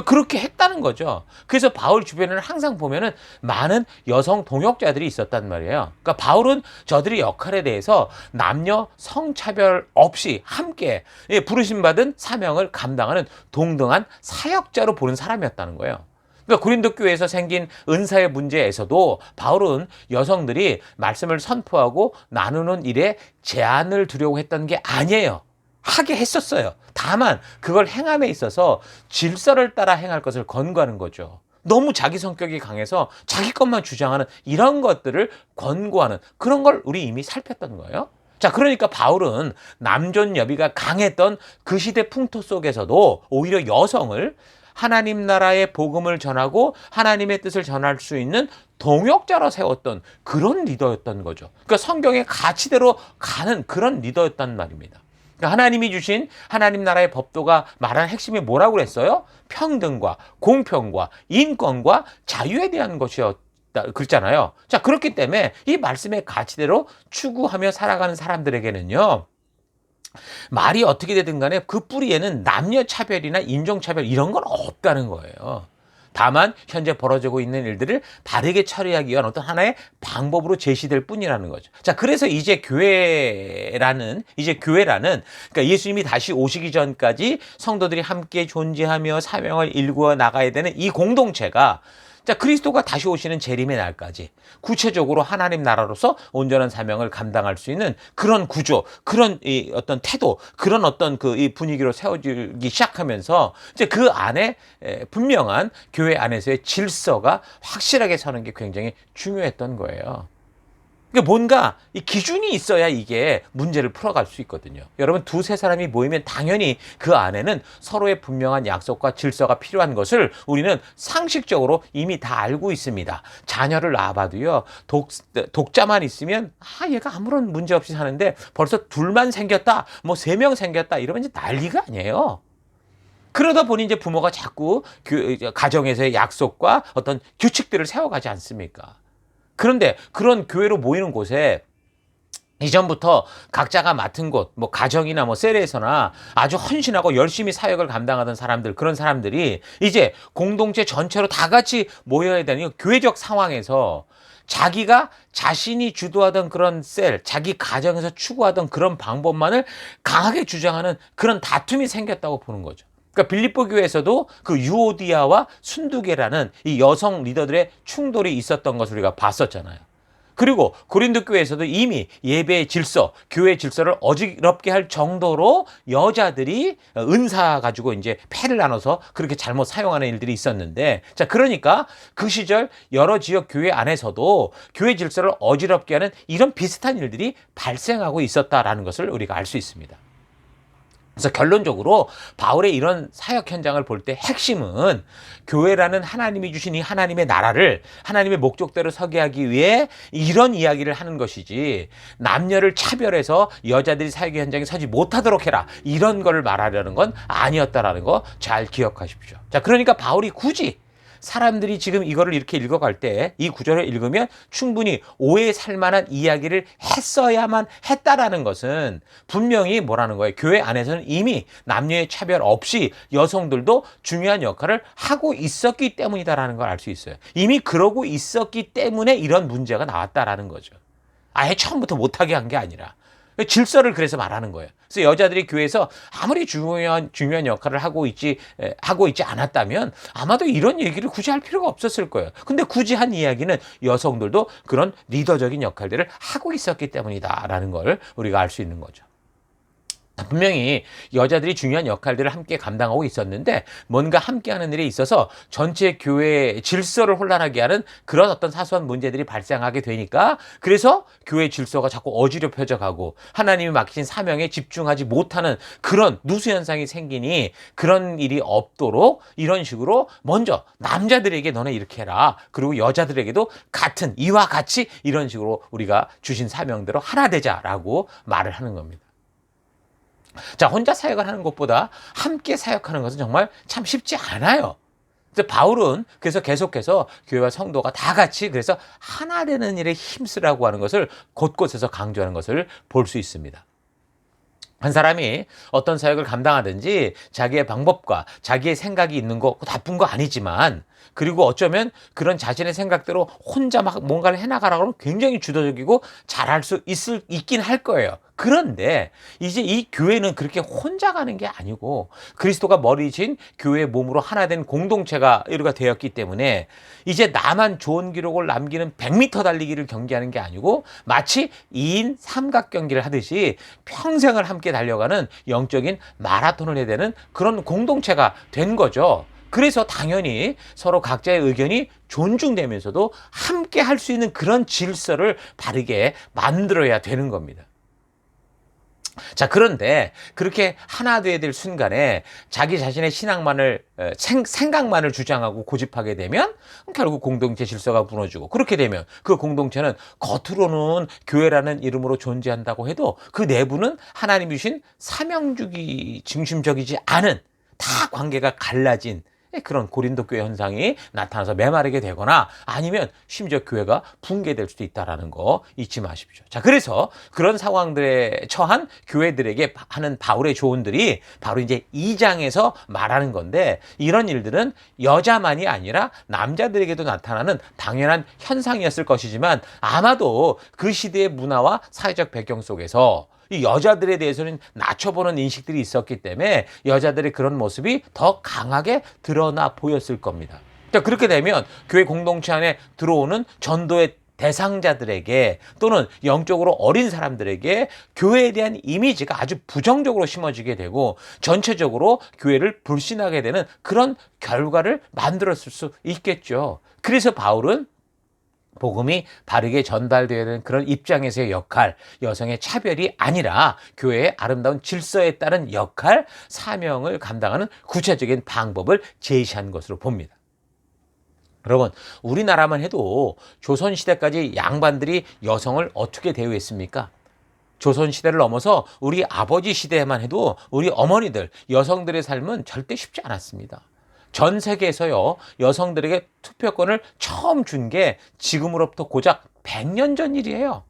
[SPEAKER 1] 그렇게 했다는 거죠. 그래서 바울 주변에는 항상 보면은 많은 여성 동역자들이 있었단 말이에요. 그러니까 바울은 저들의 역할에 대해서 남녀 성차별 없이 함께 부르심 받은 사명을 감당하는 동등한 사역자로 보는 사람이었다는 거예요. 그러니까 고린도 교회에서 생긴 은사의 문제에서도 바울은 여성들이 말씀을 선포하고 나누는 일에 제한을 두려고 했던 게 아니에요. 하게 했었어요. 다만 그걸 행함에 있어서 질서를 따라 행할 것을 권고하는 거죠. 너무 자기 성격이 강해서 자기 것만 주장하는 이런 것들을 권고하는 그런 걸 우리 이미 살폈던 거예요. 자, 그러니까 바울은 남존여비가 강했던 그 시대 풍토 속에서도 오히려 여성을 하나님 나라의 복음을 전하고 하나님의 뜻을 전할 수 있는 동역자로 세웠던 그런 리더였던 거죠. 그러니까 성경의 가치대로 가는 그런 리더였단 말입니다. 그러니까 하나님이 주신 하나님 나라의 법도가 말하는 핵심이 뭐라고 그랬어요? 평등과 공평과 인권과 자유에 대한 것이었다 그랬잖아요. 자, 그렇기 때문에 이 말씀의 가치대로 추구하며 살아가는 사람들에게는요, 말이 어떻게 되든 간에 그 뿌리에는 남녀 차별이나 인종 차별 이런 건 없다는 거예요. 다만 현재 벌어지고 있는 일들을 바르게 처리하기 위한 어떤 하나의 방법으로 제시될 뿐이라는 거죠. 자, 그래서 이제 교회라는 그러니까 예수님이 다시 오시기 전까지 성도들이 함께 존재하며 사명을 일구어 나가야 되는 이 공동체가, 자, 그리스도가 다시 오시는 재림의 날까지 구체적으로 하나님 나라로서 온전한 사명을 감당할 수 있는 그런 구조, 그런 이 어떤 태도, 그런 어떤 그 이 분위기로 세워지기 시작하면서 이제 그 안에 분명한 교회 안에서의 질서가 확실하게 서는 게 굉장히 중요했던 거예요. 그러니까 뭔가 이 기준이 있어야 이게 문제를 풀어갈 수 있거든요. 여러분, 두세 사람이 모이면 당연히 그 안에는 서로의 분명한 약속과 질서가 필요한 것을 우리는 상식적으로 이미 다 알고 있습니다. 자녀를 낳아봐도요, 독자만 있으면 얘가 아무런 문제 없이 사는데 벌써 둘만 생겼다, 뭐 3명 생겼다 이러면 이제 난리가 아니에요. 그러다 보니 이제 부모가 자꾸 가정에서의 약속과 어떤 규칙들을 세워가지 않습니까? 그런데 그런 교회로 모이는 곳에 이전부터 각자가 맡은 곳, 뭐 가정이나 뭐 셀에서나 아주 헌신하고 열심히 사역을 감당하던 사람들, 그런 사람들이 이제 공동체 전체로 다 같이 모여야 되는 교회적 상황에서 자기가 자신이 주도하던 그런 셀, 자기 가정에서 추구하던 그런 방법만을 강하게 주장하는 그런 다툼이 생겼다고 보는 거죠. 그러니까 빌립보 교회에서도 그 유오디아와 순두계라는 이 여성 리더들의 충돌이 있었던 것을 우리가 봤었잖아요. 그리고 고린도 교회에서도 이미 예배의 질서, 교회의 질서를 어지럽게 할 정도로 여자들이 은사 가지고 이제 패를 나눠서 그렇게 잘못 사용하는 일들이 있었는데, 자, 그러니까 그 시절 여러 지역 교회 안에서도 교회 질서를 어지럽게 하는 이런 비슷한 일들이 발생하고 있었다라는 것을 우리가 알 수 있습니다. 그래서 결론적으로 바울의 이런 사역 현장을 볼 때 핵심은 교회라는 하나님이 주신 이 하나님의 나라를 하나님의 목적대로 서게 하기 위해 이런 이야기를 하는 것이지, 남녀를 차별해서 여자들이 사역 현장에 서지 못하도록 해라, 이런 걸 말하려는 건 아니었다라는 거 잘 기억하십시오. 자, 그러니까 바울이 굳이 사람들이 지금 이거를 이렇게 읽어갈 때 이 구절을 읽으면 충분히 오해 살 만한 이야기를 했어야만 했다라는 것은 분명히 뭐라는 거예요? 교회 안에서는 이미 남녀의 차별 없이 여성들도 중요한 역할을 하고 있었기 때문이다라는 걸 알 수 있어요. 이미 그러고 있었기 때문에 이런 문제가 나왔다라는 거죠. 아예 처음부터 못하게 한 게 아니라. 질서를 그래서 말하는 거예요. 그래서 여자들이 교회에서 아무리 중요한 역할을 하고 있지 않았다면 아마도 이런 얘기를 굳이 할 필요가 없었을 거예요. 근데 굳이 한 이야기는 여성들도 그런 리더적인 역할들을 하고 있었기 때문이다라는 걸 우리가 알 수 있는 거죠. 분명히 여자들이 중요한 역할들을 함께 감당하고 있었는데, 뭔가 함께하는 일에 있어서 전체 교회의 질서를 혼란하게 하는 그런 어떤 사소한 문제들이 발생하게 되니까, 그래서 교회의 질서가 자꾸 어지럽혀져 가고 하나님이 맡기신 사명에 집중하지 못하는 그런 누수 현상이 생기니, 그런 일이 없도록 이런 식으로 먼저 남자들에게 너네 이렇게 해라, 그리고 여자들에게도 같은 이와 같이 이런 식으로 우리가 주신 사명대로 하나 되자라고 말을 하는 겁니다. 자, 혼자 사역을 하는 것보다 함께 사역하는 것은 정말 참 쉽지 않아요. 그래서 바울은 그래서 계속해서 교회와 성도가 다 같이 그래서 하나 되는 일에 힘쓰라고 하는 것을 곳곳에서 강조하는 것을 볼 수 있습니다. 한 사람이 어떤 사역을 감당하든지 자기의 방법과 자기의 생각이 있는 거 나쁜 거 아니지만, 그리고 어쩌면 그런 자신의 생각대로 혼자 막 뭔가를 해나가라고 하면 굉장히 주도적이고 잘할 수 있긴 할 거예요. 그런데 이제 이 교회는 그렇게 혼자 가는 게 아니고 그리스도가 머리신 교회의 몸으로 하나 된 공동체가 이루가 되었기 때문에 이제 나만 좋은 기록을 남기는 100m 달리기를 경기하는 게 아니고 마치 2인 삼각 경기를 하듯이 평생을 함께 달려가는 영적인 마라톤을 해야 되는 그런 공동체가 된 거죠. 그래서 당연히 서로 각자의 의견이 존중되면서도 함께 할 수 있는 그런 질서를 바르게 만들어야 되는 겁니다. 자, 그런데 그렇게 하나 되어야 될 순간에 자기 자신의 신앙만을 생각만을 주장하고 고집하게 되면 결국 공동체 질서가 무너지고, 그렇게 되면 그 공동체는 겉으로는 교회라는 이름으로 존재한다고 해도 그 내부는 하나님이 주신 사명주기 중심적이지 않은, 다 관계가 갈라진 그런 고린도 교회 현상이 나타나서 메마르게 되거나 아니면 심지어 교회가 붕괴될 수도 있다는 거 잊지 마십시오. 자, 그래서 그런 상황들에 처한 교회들에게 하는 바울의 조언들이 바로 이제 2장에서 말하는 건데, 이런 일들은 여자만이 아니라 남자들에게도 나타나는 당연한 현상이었을 것이지만 아마도 그 시대의 문화와 사회적 배경 속에서 이 여자들에 대해서는 낮춰보는 인식들이 있었기 때문에 여자들의 그런 모습이 더 강하게 드러나 보였을 겁니다. 자, 그렇게 되면 교회 공동체 안에 들어오는 전도의 대상자들에게 또는 영적으로 어린 사람들에게 교회에 대한 이미지가 아주 부정적으로 심어지게 되고 전체적으로 교회를 불신하게 되는 그런 결과를 만들었을 수 있겠죠. 그래서 바울은 복음이 바르게 전달되어야 되는 그런 입장에서의 역할, 여성의 차별이 아니라 교회의 아름다운 질서에 따른 역할, 사명을 감당하는 구체적인 방법을 제시한 것으로 봅니다. 여러분, 우리나라만 해도 조선시대까지 양반들이 여성을 어떻게 대우했습니까? 조선시대를 넘어서 우리 아버지 시대에만 해도 우리 어머니들, 여성들의 삶은 절대 쉽지 않았습니다. 전 세계에서요, 여성들에게 투표권을 처음 준 게 지금으로부터 고작 100년 전 일이에요.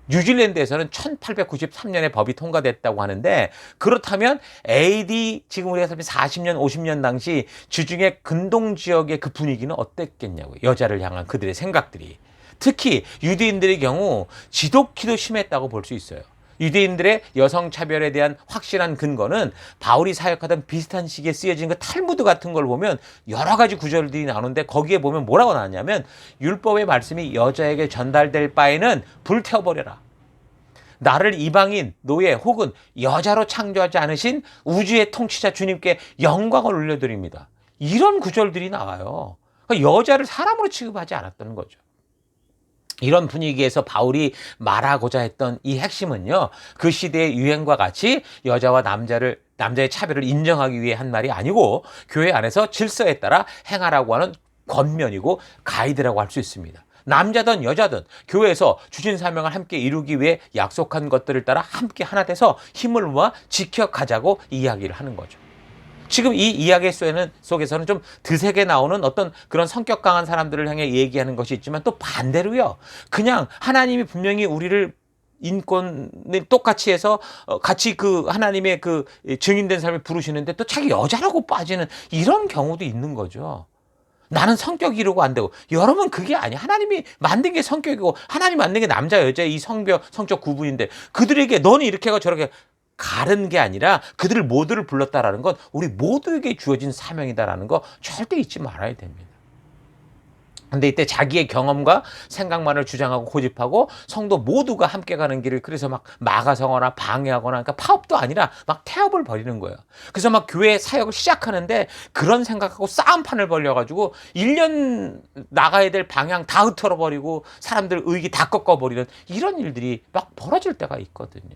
[SPEAKER 1] 뉴질랜드에서는 1893년에 법이 통과됐다고 하는데, 그렇다면 AD 지금 우리가 40년, 50년 당시 지중해 근동 지역의 그 분위기는 어땠겠냐고요. 여자를 향한 그들의 생각들이. 특히 유대인들의 경우 지독히도 심했다고 볼 수 있어요. 유대인들의 여성 차별에 대한 확실한 근거는 바울이 사역하던 비슷한 시기에 쓰여진 그 탈무드 같은 걸 보면 여러 가지 구절들이 나오는데, 거기에 보면 뭐라고 나왔냐면 율법의 말씀이 여자에게 전달될 바에는 불태워버려라. 나를 이방인, 노예 혹은 여자로 창조하지 않으신 우주의 통치자 주님께 영광을 올려드립니다. 이런 구절들이 나와요. 그러니까 여자를 사람으로 취급하지 않았다는 거죠. 이런 분위기에서 바울이 말하고자 했던 이 핵심은요, 그 시대의 유행과 같이 여자와 남자의 차별을 인정하기 위해 한 말이 아니고 교회 안에서 질서에 따라 행하라고 하는 권면이고 가이드라고 할 수 있습니다. 남자든 여자든 교회에서 주신 사명을 함께 이루기 위해 약속한 것들을 따라 함께 하나 돼서 힘을 모아 지켜가자고 이야기를 하는 거죠. 지금 이 이야기 속에서는 좀 드세게 나오는 어떤 그런 성격 강한 사람들을 향해 얘기하는 것이 있지만, 또 반대로요, 그냥 하나님이 분명히 우리를 인권을 똑같이 해서 같이 그 하나님의 그 증인된 삶을 부르시는데 또 자기 여자라고 빠지는 이런 경우도 있는 거죠. 나는 성격이 이러고 안 되고. 여러분, 그게 아니야. 하나님이 만든 게 성격이고 하나님 만든 게 남자 여자의 이 성적 구분인데, 그들에게 너는 이렇게 하고 저렇게 가른 게 아니라 그들을 모두를 불렀다라는 건 우리 모두에게 주어진 사명이다라는 거 절대 잊지 말아야 됩니다. 근데 이때 자기의 경험과 생각만을 주장하고 고집하고 성도 모두가 함께 가는 길을 그래서 막 막아서거나 방해하거나, 그러니까 파업도 아니라 막 태업을 벌이는 거예요. 그래서 막 교회 사역을 시작하는데 그런 생각하고 싸움판을 벌려가지고 1년 나가야 될 방향 다 흐트러버리고 사람들 의기 다 꺾어버리는 이런 일들이 막 벌어질 때가 있거든요.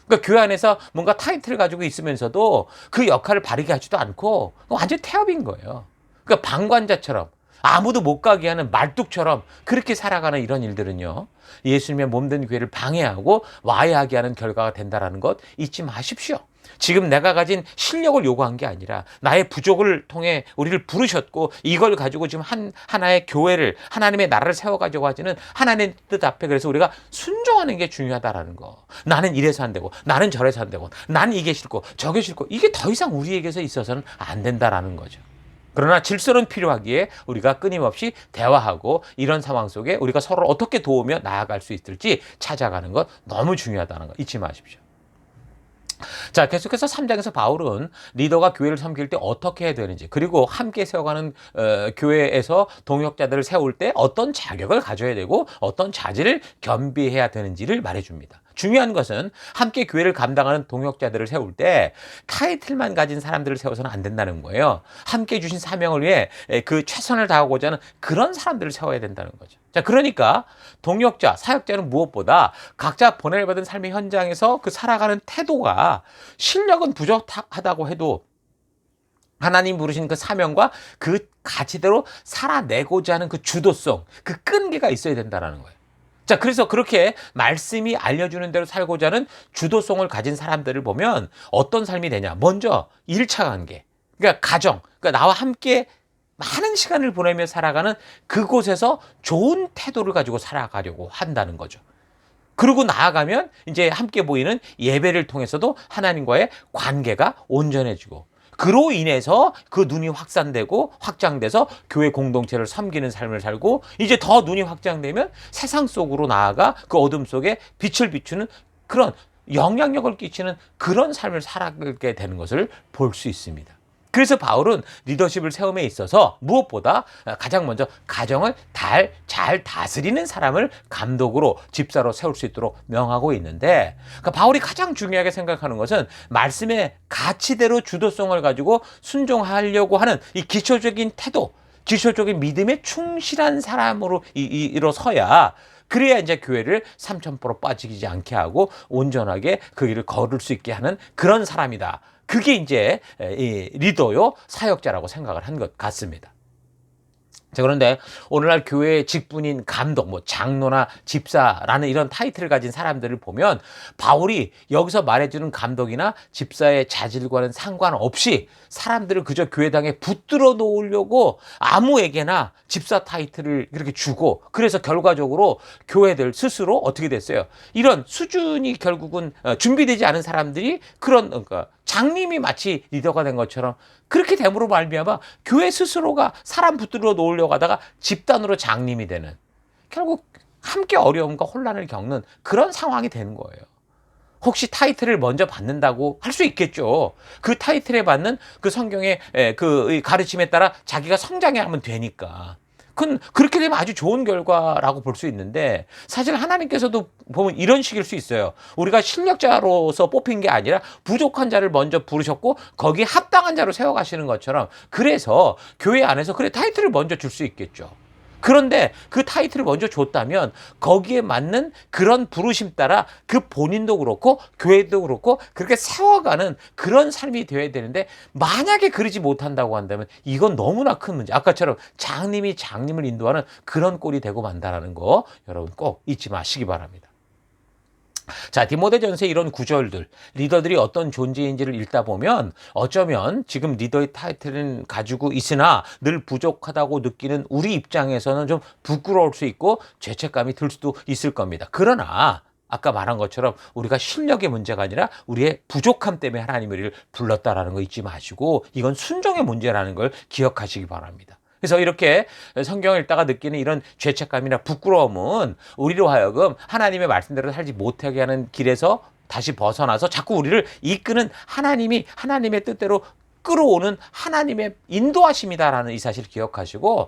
[SPEAKER 1] 그러니까 교회 안에서 뭔가 타이틀을 가지고 있으면서도 그 역할을 발휘하게 하지도 않고 완전 태업인 거예요. 그러니까 방관자처럼 아무도 못 가게 하는 말뚝처럼 그렇게 살아가는 이런 일들은요, 예수님의 몸된 교회를 방해하고 와해하게 하는 결과가 된다는 것 잊지 마십시오. 지금 내가 가진 실력을 요구한 게 아니라 나의 부족을 통해 우리를 부르셨고, 이걸 가지고 지금 하나의 교회를, 하나님의 나라를 세워가지고 하지는 하나님의 뜻 앞에 그래서 우리가 순종하는 게 중요하다라는 거. 나는 이래서 안 되고 나는 저래서 안 되고 나는 이게 싫고 저게 싫고, 이게 더 이상 우리에게서 있어서는 안 된다라는 거죠. 그러나 질서는 필요하기에 우리가 끊임없이 대화하고 이런 상황 속에 우리가 서로 어떻게 도우며 나아갈 수 있을지 찾아가는 것 너무 중요하다는 거 잊지 마십시오. 자, 계속해서 3장에서 바울은 리더가 교회를 섬길 때 어떻게 해야 되는지, 그리고 함께 세워가는 교회에서 동역자들을 세울 때 어떤 자격을 가져야 되고 어떤 자질을 겸비해야 되는지를 말해줍니다. 중요한 것은 함께 교회를 감당하는 동역자들을 세울 때 타이틀만 가진 사람들을 세워서는 안 된다는 거예요. 함께 주신 사명을 위해 그 최선을 다하고자 하는 그런 사람들을 세워야 된다는 거죠. 자, 그러니까 동역자, 사역자는 무엇보다 각자 보냄받은 삶의 현장에서 그 살아가는 태도가 실력은 부족하다고 해도 하나님 부르신 그 사명과 그 가치대로 살아내고자 하는 그 주도성, 그 끈기가 있어야 된다는 거예요. 자, 그래서 그렇게 말씀이 알려주는 대로 살고자 하는 주도성을 가진 사람들을 보면 어떤 삶이 되냐. 먼저 1차 관계, 그러니까 가정, 그러니까 나와 함께 많은 시간을 보내며 살아가는 그곳에서 좋은 태도를 가지고 살아가려고 한다는 거죠. 그러고 나아가면 이제 함께 모이는 예배를 통해서도 하나님과의 관계가 온전해지고, 그로 인해서 그 눈이 확산되고 확장돼서 교회 공동체를 섬기는 삶을 살고, 이제 더 눈이 확장되면 세상 속으로 나아가 그 어둠 속에 빛을 비추는 그런 영향력을 끼치는 그런 삶을 살아가게 되는 것을 볼 수 있습니다. 그래서 바울은 리더십을 세움에 있어서 무엇보다 가장 먼저 가정을 잘 다스리는 사람을 감독으로, 집사로 세울 수 있도록 명하고 있는데, 그러니까 바울이 가장 중요하게 생각하는 것은 말씀의 가치대로 주도성을 가지고 순종하려고 하는 이 기초적인 태도, 기초적인 믿음에 충실한 사람으로 일어서야, 그래야 이제 교회를 삼천포로 빠지지 않게 하고 온전하게 그 길을 걸을 수 있게 하는 그런 사람이다. 그게 이제 리더요, 사역자라고 생각을 한 것 같습니다. 자, 그런데 오늘날 교회의 직분인 감독, 장로나 집사라는 이런 타이틀을 가진 사람들을 보면 바울이 여기서 말해주는 감독이나 집사의 자질과는 상관없이 사람들을 그저 교회당에 붙들어 놓으려고 아무에게나 집사 타이틀을 이렇게 주고, 그래서 결과적으로 교회들 스스로 어떻게 됐어요? 이런 수준이 결국은 준비되지 않은 사람들이 그런, 그러니까 장님이 마치 리더가 된 것처럼 그렇게 됨으로 말미암아 교회 스스로가 사람 붙들어 놓으려고 하다가 집단으로 장님이 되는, 결국 함께 어려움과 혼란을 겪는 그런 상황이 되는 거예요. 혹시 타이틀을 먼저 받는다고 할 수 있겠죠. 그 타이틀에 받는 그 성경의 그 가르침에 따라 자기가 성장하면 되니까. 그렇게 되면 아주 좋은 결과라고 볼 수 있는데, 사실 하나님께서도 보면 이런 식일 수 있어요. 우리가 실력자로서 뽑힌 게 아니라 부족한 자를 먼저 부르셨고 거기에 합당한 자로 세워가시는 것처럼, 그래서 교회 안에서 그래 타이틀을 먼저 줄 수 있겠죠. 그런데 그 타이틀을 먼저 줬다면 거기에 맞는 그런 부르심 따라 그 본인도 그렇고 교회도 그렇고 그렇게 세워가는 그런 삶이 되어야 되는데, 만약에 그러지 못한다고 한다면 이건 너무나 큰 문제. 아까처럼 장님이 장님을 인도하는 그런 꼴이 되고 만다라는 거 여러분 꼭 잊지 마시기 바랍니다. 자, 디모데전서의 이런 구절들, 리더들이 어떤 존재인지를 읽다 보면 어쩌면 지금 리더의 타이틀은 가지고 있으나 늘 부족하다고 느끼는 우리 입장에서는 좀 부끄러울 수 있고 죄책감이 들 수도 있을 겁니다. 그러나 아까 말한 것처럼 우리가 실력의 문제가 아니라 우리의 부족함 때문에 하나님이 우리를 불렀다라는 거 잊지 마시고, 이건 순종의 문제라는 걸 기억하시기 바랍니다. 그래서 이렇게 성경을 읽다가 느끼는 이런 죄책감이나 부끄러움은 우리로 하여금 하나님의 말씀대로 살지 못하게 하는 길에서 다시 벗어나서 자꾸 우리를 이끄는 하나님의 뜻대로 끌어오는 하나님의 인도하심이다라는 이 사실을 기억하시고,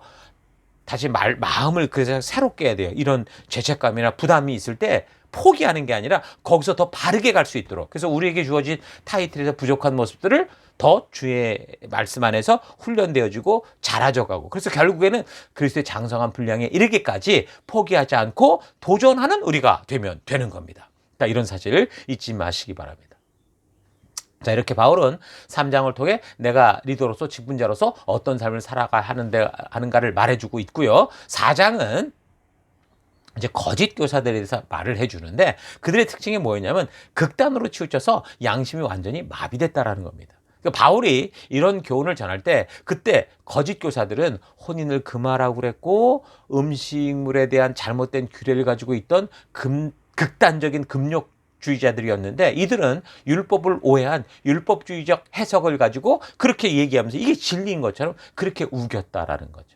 [SPEAKER 1] 다시 마음을 그래서 새롭게 해야 돼요. 이런 죄책감이나 부담이 있을 때 포기하는 게 아니라 거기서 더 바르게 갈 수 있도록. 그래서 우리에게 주어진 타이틀에서 부족한 모습들을 더 주의 말씀 안에서 훈련되어지고 자라져가고, 그래서 결국에는 그리스도의 장성한 분량에 이르기까지 포기하지 않고 도전하는 우리가 되면 되는 겁니다. 자, 이런 사실을 잊지 마시기 바랍니다. 자, 이렇게 바울은 3장을 통해 내가 리더로서 직분자로서 어떤 삶을 살아가야 하는가를 말해주고 있고요. 4장은 이제 거짓 교사들에 대해서 말을 해주는데, 그들의 특징이 뭐였냐면 극단으로 치우쳐서 양심이 완전히 마비됐다라는 겁니다. 그러니까 바울이 이런 교훈을 전할 때 그때 거짓 교사들은 혼인을 금하라고 그랬고, 음식물에 대한 잘못된 규례를 가지고 있던 극단적인 금욕 율법주의자들이었는데 이들은 율법을 오해한 율법주의적 해석을 가지고 그렇게 얘기하면서 이게 진리인 것처럼 그렇게 우겼다라는 거죠.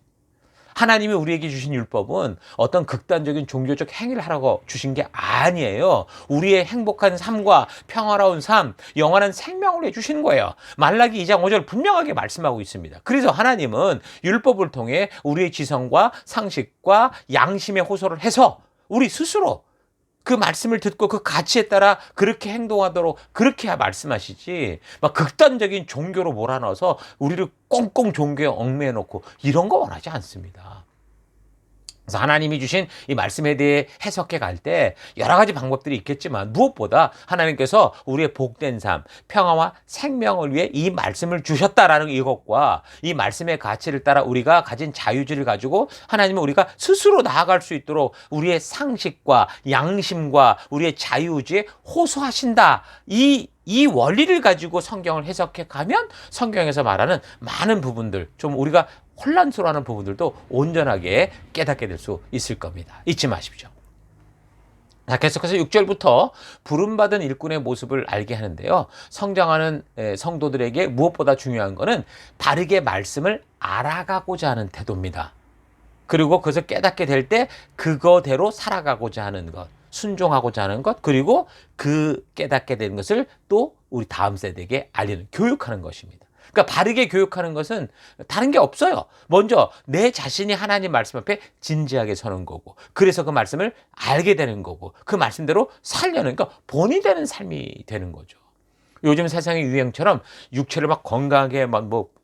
[SPEAKER 1] 하나님이 우리에게 주신 율법은 어떤 극단적인 종교적 행위를 하라고 주신 게 아니에요. 우리의 행복한 삶과 평화로운 삶, 영원한 생명을 해주신 거예요. 말라기 2장 5절 분명하게 말씀하고 있습니다. 그래서 하나님은 율법을 통해 우리의 지성과 상식과 양심에 호소를 해서 우리 스스로 그 말씀을 듣고 그 가치에 따라 그렇게 행동하도록 그렇게 말씀하시지, 막 극단적인 종교로 몰아넣어서 우리를 꽁꽁 종교에 얽매여 놓고 이런 거 원하지 않습니다. 그래서 하나님이 주신 이 말씀에 대해 해석해 갈 때 여러 가지 방법들이 있겠지만 무엇보다 하나님께서 우리의 복된 삶, 평화와 생명을 위해 이 말씀을 주셨다라는 이것과 이 말씀의 가치를 따라 우리가 가진 자유지를 가지고 하나님은 우리가 스스로 나아갈 수 있도록 우리의 상식과 양심과 우리의 자유지에 호소하신다. 이 원리를 가지고 성경을 해석해 가면 성경에서 말하는 많은 부분들, 좀 우리가 혼란스러워하는 부분들도 온전하게 깨닫게 될 수 있을 겁니다. 잊지 마십시오. 자, 계속해서 6절부터 부름받은 일꾼의 모습을 알게 하는데요. 성장하는 성도들에게 무엇보다 중요한 것은 바르게 말씀을 알아가고자 하는 태도입니다. 그리고 그것을 깨닫게 될 때 그거대로 살아가고자 하는 것, 순종하고자 하는 것, 그리고 그 깨닫게 된 것을 또 우리 다음 세대에게 알리는, 교육하는 것입니다. 그러니까 바르게 교육하는 것은 다른 게 없어요. 먼저 내 자신이 하나님 말씀 앞에 진지하게 서는 거고, 그래서 그 말씀을 알게 되는 거고, 그 말씀대로 살려는, 그러니까 본이 되는 삶이 되는 거죠. 요즘 세상의 유행처럼 육체를 막 건강하게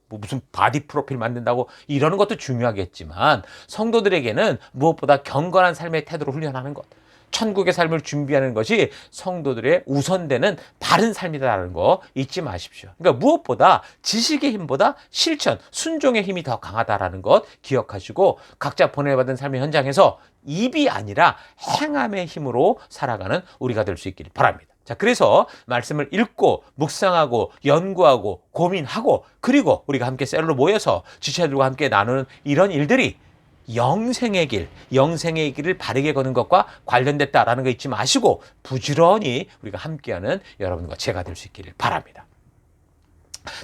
[SPEAKER 1] 무슨 바디 프로필 만든다고 이러는 것도 중요하겠지만 성도들에게는 무엇보다 경건한 삶의 태도를 훈련하는 것, 천국의 삶을 준비하는 것이 성도들의 우선되는 바른 삶이다라는 거 잊지 마십시오. 그러니까 무엇보다 지식의 힘보다 실천, 순종의 힘이 더 강하다라는 것 기억하시고 각자 보내받은 삶의 현장에서 입이 아니라 행함의 힘으로 살아가는 우리가 될 수 있기를 바랍니다. 자, 그래서 말씀을 읽고 묵상하고 연구하고 고민하고 그리고 우리가 함께 셀로 모여서 지체들과 함께 나누는 이런 일들이 영생의 길을 바르게 거는 것과 관련됐다라는 거 잊지 마시고 부지런히 우리가 함께하는 여러분과 제가 될 수 있기를 바랍니다.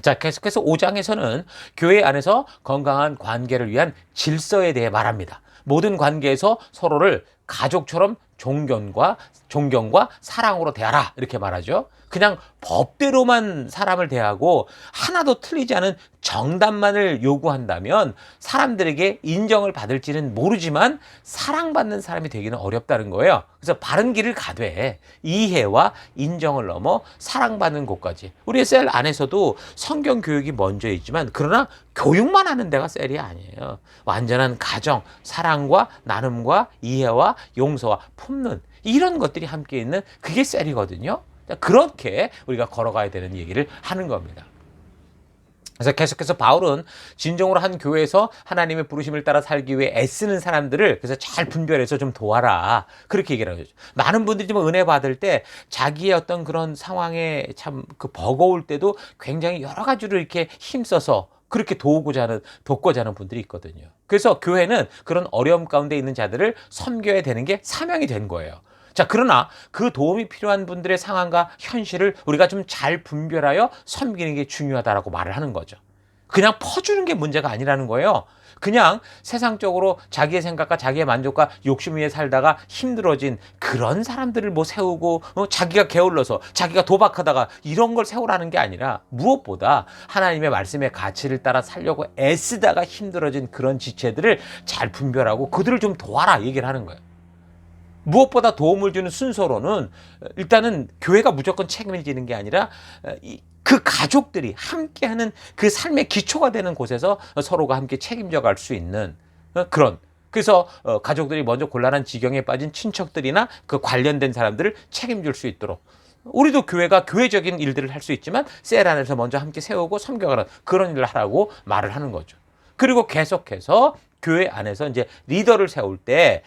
[SPEAKER 1] 자, 계속해서 5장에서는 교회 안에서 건강한 관계를 위한 질서에 대해 말합니다. 모든 관계에서 서로를 가족처럼 존경과 사랑으로 대하라 이렇게 말하죠. 그냥 법대로만 사람을 대하고 하나도 틀리지 않은 정답만을 요구한다면 사람들에게 인정을 받을지는 모르지만 사랑받는 사람이 되기는 어렵다는 거예요. 그래서 바른 길을 가되 이해와 인정을 넘어 사랑받는 곳까지. 우리의 셀 안에서도 성경 교육이 먼저 있지만 그러나 교육만 하는 데가 셀이 아니에요. 완전한 가정, 사랑과 나눔과 이해와 용서와 품는 이런 것들이 함께 있는 그게 셀이거든요. 그렇게 우리가 걸어가야 되는 얘기를 하는 겁니다. 그래서 계속해서 바울은 진정으로 한 교회에서 하나님의 부르심을 따라 살기 위해 애쓰는 사람들을 그래서 잘 분별해서 좀 도와라. 그렇게 얘기를 하죠. 많은 분들이 좀 은혜 받을 때 자기의 어떤 그런 상황에 참 그 버거울 때도 굉장히 여러 가지로 이렇게 힘써서 그렇게 돕고자 하는 분들이 있거든요. 그래서 교회는 그런 어려움 가운데 있는 자들을 섬겨야 되는 게 사명이 된 거예요. 자, 그러나 그 도움이 필요한 분들의 상황과 현실을 우리가 좀 잘 분별하여 섬기는 게 중요하다라고 말을 하는 거죠. 그냥 퍼주는 게 문제가 아니라는 거예요. 그냥 세상적으로 자기의 생각과 자기의 만족과 욕심 위에 살다가 힘들어진 그런 사람들을 세우고 자기가 게을러서 자기가 도박하다가 이런 걸 세우라는 게 아니라 무엇보다 하나님의 말씀의 가치를 따라 살려고 애쓰다가 힘들어진 그런 지체들을 잘 분별하고 그들을 좀 도와라 얘기를 하는 거예요. 무엇보다 도움을 주는 순서로는 일단은 교회가 무조건 책임을 지는 게 아니라 그 가족들이 함께하는 그 삶의 기초가 되는 곳에서 서로가 함께 책임져 갈 수 있는 그런, 그래서 가족들이 먼저 곤란한 지경에 빠진 친척들이나 그 관련된 사람들을 책임질 수 있도록 우리도 교회가 교회적인 일들을 할 수 있지만 셀 안에서 먼저 함께 세우고 섬겨가는 그런 일을 하라고 말을 하는 거죠. 그리고 계속해서 교회 안에서 이제 리더를 세울 때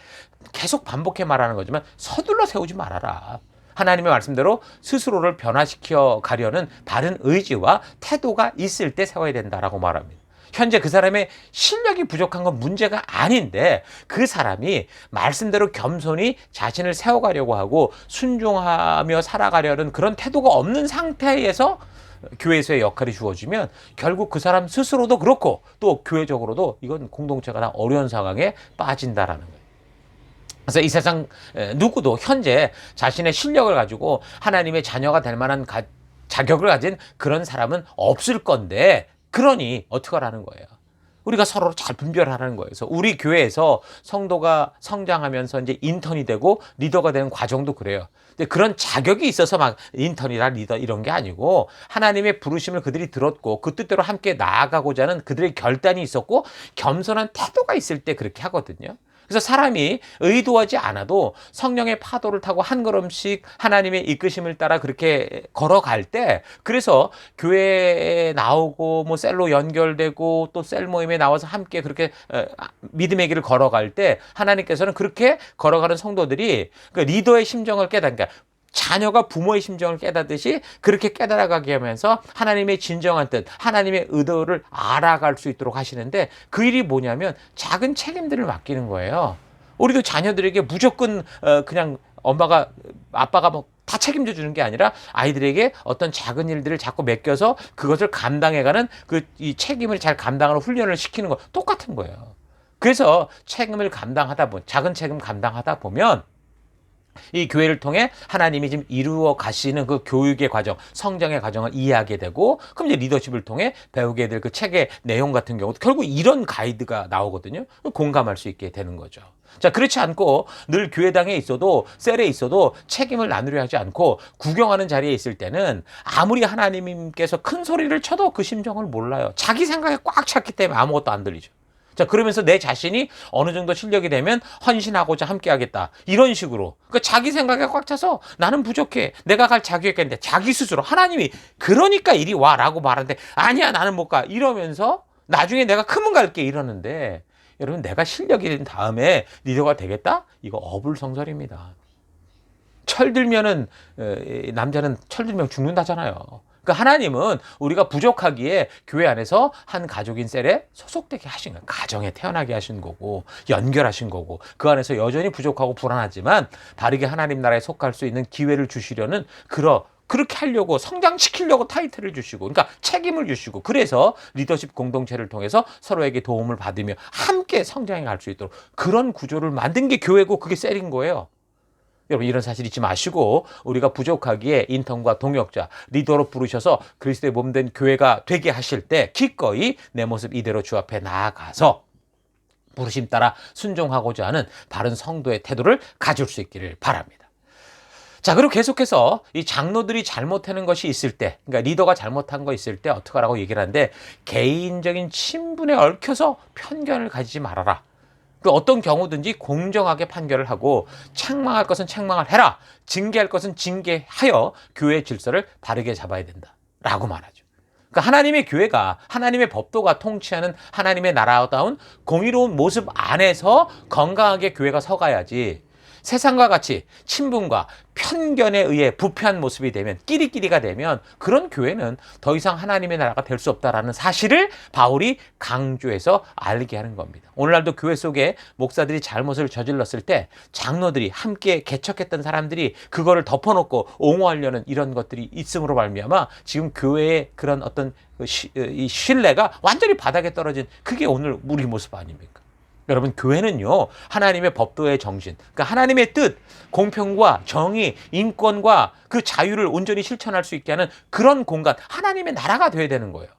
[SPEAKER 1] 계속 반복해 말하는 거지만 서둘러 세우지 말아라. 하나님의 말씀대로 스스로를 변화시켜 가려는 바른 의지와 태도가 있을 때 세워야 된다라고 말합니다. 현재 그 사람의 실력이 부족한 건 문제가 아닌데 그 사람이 말씀대로 겸손히 자신을 세워가려고 하고 순종하며 살아가려는 그런 태도가 없는 상태에서 교회에서의 역할이 주어지면 결국 그 사람 스스로도 그렇고 또 교회적으로도 이건 공동체가 다 어려운 상황에 빠진다라는 거예요. 그래서 이 세상 누구도 현재 자신의 실력을 가지고 하나님의 자녀가 될 만한 자격을 가진 그런 사람은 없을 건데, 그러니 어떻게 하라는 거예요? 우리가 서로 잘 분별하라는 거예요. 그래서 우리 교회에서 성도가 성장하면서 이제 인턴이 되고 리더가 되는 과정도 그래요. 근데 그런 자격이 있어서 막 인턴이나 리더 이런 게 아니고 하나님의 부르심을 그들이 들었고 그 뜻대로 함께 나아가고자 하는 그들의 결단이 있었고 겸손한 태도가 있을 때 그렇게 하거든요. 그래서 사람이 의도하지 않아도 성령의 파도를 타고 한 걸음씩 하나님의 이끄심을 따라 그렇게 걸어갈 때, 그래서 교회에 나오고 뭐 셀로 연결되고 또 셀 모임에 나와서 함께 그렇게 믿음의 길을 걸어갈 때 하나님께서는 그렇게 걸어가는 성도들이 그 리더의 심정을 깨닫는, 자녀가 부모의 심정을 깨닫듯이 그렇게 깨달아가게 하면서 하나님의 진정한 뜻, 하나님의 의도를 알아갈 수 있도록 하시는데, 그 일이 뭐냐면 작은 책임들을 맡기는 거예요. 우리도 자녀들에게 무조건 그냥 엄마가 아빠가 뭐 다 책임져 주는 게 아니라 아이들에게 어떤 작은 일들을 자꾸 맡겨서 그것을 감당해가는 이 책임을 잘 감당하는 훈련을 시키는 거 똑같은 거예요. 그래서 책임을 감당하다 보면, 작은 책임 감당하다 보면 이 교회를 통해 하나님이 지금 이루어 가시는 그 교육의 과정, 성장의 과정을 이해하게 되고, 그럼 이제 리더십을 통해 배우게 될 그 책의 내용 같은 경우도 결국 이런 가이드가 나오거든요. 공감할 수 있게 되는 거죠. 자, 그렇지 않고 늘 교회당에 있어도 셀에 있어도 책임을 나누려 하지 않고 구경하는 자리에 있을 때는 아무리 하나님께서 큰 소리를 쳐도 그 심정을 몰라요. 자기 생각에 꽉 찼기 때문에 아무것도 안 들리죠. 자, 그러면서 내 자신이 어느 정도 실력이 되면 헌신하고자 함께 하겠다, 이런 식으로. 그러니까 자기 생각에 꽉 차서 나는 부족해, 내가 갈 자격이 있겠는데, 자기 스스로 하나님이 그러니까 이리 와라고 말하는데 아니야 나는 못 가, 이러면서 나중에 내가 크면 갈게 이러는데, 여러분, 내가 실력이 된 다음에 리더가 되겠다? 이거 어불성설입니다. 철들면은 남자는 철들면 죽는다잖아요. 그러니까 하나님은 우리가 부족하기에 교회 안에서 한 가족인 셀에 소속되게 하신 거예요. 가정에 태어나게 하신 거고 연결하신 거고, 그 안에서 여전히 부족하고 불안하지만 바르게 하나님 나라에 속할 수 있는 기회를 주시려는 그렇게 하려고, 성장시키려고 타이틀을 주시고, 그러니까 책임을 주시고, 그래서 리더십 공동체를 통해서 서로에게 도움을 받으며 함께 성장해 갈 수 있도록 그런 구조를 만든 게 교회고 그게 셀인 거예요. 여러분, 이런 사실 잊지 마시고 우리가 부족하기에 인턴과 동역자, 리더로 부르셔서 그리스도의 몸된 교회가 되게 하실 때 기꺼이 내 모습 이대로 주 앞에 나아가서 부르심 따라 순종하고자 하는 바른 성도의 태도를 가질 수 있기를 바랍니다. 자, 그리고 계속해서 이 장로들이 잘못하는 것이 있을 때, 그러니까 리더가 잘못한 거 있을 때 어떻게 하라고 얘기를 하는데, 개인적인 친분에 얽혀서 편견을 가지지 말아라. 그 어떤 경우든지 공정하게 판결을 하고 책망할 것은 책망을 해라, 징계할 것은 징계하여 교회의 질서를 바르게 잡아야 된다라고 말하죠. 그러니까 하나님의 교회가, 하나님의 법도가 통치하는 하나님의 나라다운 공의로운 모습 안에서 건강하게 교회가 서가야지, 세상과 같이 친분과 편견에 의해 부패한 모습이 되면, 끼리끼리가 되면 그런 교회는 더 이상 하나님의 나라가 될 수 없다라는 사실을 바울이 강조해서 알게 하는 겁니다. 오늘날도 교회 속에 목사들이 잘못을 저질렀을 때 장로들이 함께 개척했던 사람들이 그거를 덮어놓고 옹호하려는 이런 것들이 있음으로 말미암아 지금 교회의 그런 어떤 이 신뢰가 완전히 바닥에 떨어진, 그게 오늘 우리 모습 아닙니까? 여러분, 교회는요, 하나님의 법도의 정신, 그러니까 하나님의 뜻, 공평과 정의, 인권과 그 자유를 온전히 실천할 수 있게 하는 그런 공간, 하나님의 나라가 돼야 되는 거예요.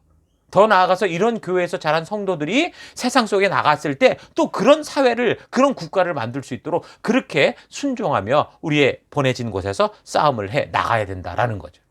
[SPEAKER 1] 더 나아가서 이런 교회에서 자란 성도들이 세상 속에 나갔을 때 또 그런 사회를, 그런 국가를 만들 수 있도록 그렇게 순종하며 우리의 보내진 곳에서 싸움을 해 나가야 된다라는 거죠.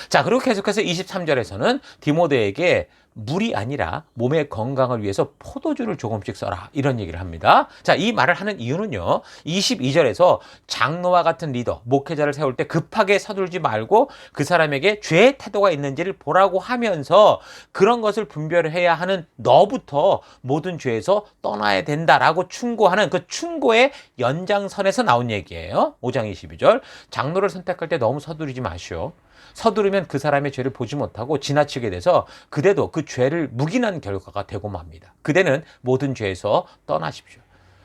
[SPEAKER 1] 자, 그리고 계속해서 23절에서는 디모데에게 물이 아니라 몸의 건강을 위해서 포도주를 조금씩 써라, 이런 얘기를 합니다. 자, 이 말을 하는 이유는요, 22절에서 장로와 같은 리더, 목회자를 세울 때 급하게 서둘지 말고 그 사람에게 죄의 태도가 있는지를 보라고 하면서 그런 것을 분별해야 하는 너부터 모든 죄에서 떠나야 된다라고 충고하는 그 충고의 연장선에서 나온 얘기예요. 5장 22절. 장로를 선택할 때 너무 서두르지 마시오. 서두르면 그 사람의 죄를 보지 못하고 지나치게 돼서 그대도 그 죄를 묵인한 결과가 되고 맙니다. 그대는 모든 죄에서 떠나십시오.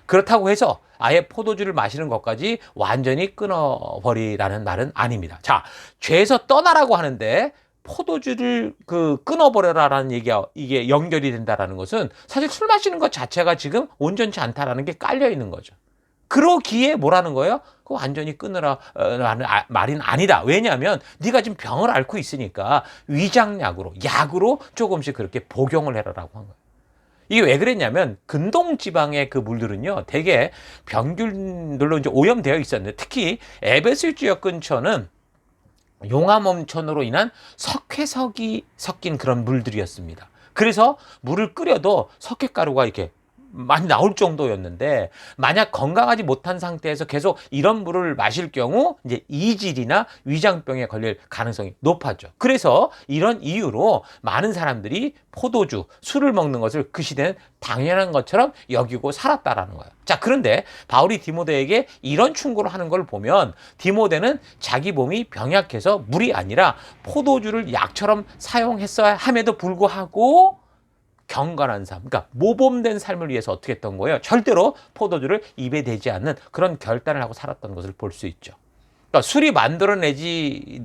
[SPEAKER 1] 그렇다고 해서 아예 포도주를 마시는 것까지 완전히 끊어버리라는 말은 아닙니다. 자, 죄에서 떠나라고 하는데 포도주를 끊어버려라라는 얘기가 이게 연결이 된다라는 것은 사실 술 마시는 것 자체가 지금 온전치 않다라는 게 깔려 있는 거죠. 그러기에 뭐라는 거예요? 그 완전히 끊으라라는 말은 아니다. 왜냐하면 네가 지금 병을 앓고 있으니까 위장약으로, 약으로 조금씩 그렇게 복용을 해라라고 한 거예요. 이게 왜 그랬냐면 근동지방의 그 물들은요, 대개 병균들로 이제 오염되어 있었는데 특히 에베스 지역 근처는 용암온천으로 인한 석회석이 섞인 그런 물들이었습니다. 그래서 물을 끓여도 석회가루가 이렇게 많이 나올 정도였는데 만약 건강하지 못한 상태에서 계속 이런 물을 마실 경우 이제 이질이나 위장병에 걸릴 가능성이 높았죠. 그래서 이런 이유로 많은 사람들이 포도주, 술을 먹는 것을 그 시대는 당연한 것처럼 여기고 살았다라는 거예요. 자, 그런데 바울이 디모데에게 이런 충고를 하는 걸 보면 디모데는 자기 몸이 병약해서 물이 아니라 포도주를 약처럼 사용했어야 함에도 불구하고 경건한 삶, 그러니까 모범된 삶을 위해서 어떻게 했던 거예요? 절대로 포도주를 입에 대지 않는 그런 결단을 하고 살았던 것을 볼 수 있죠. 그러니까 술이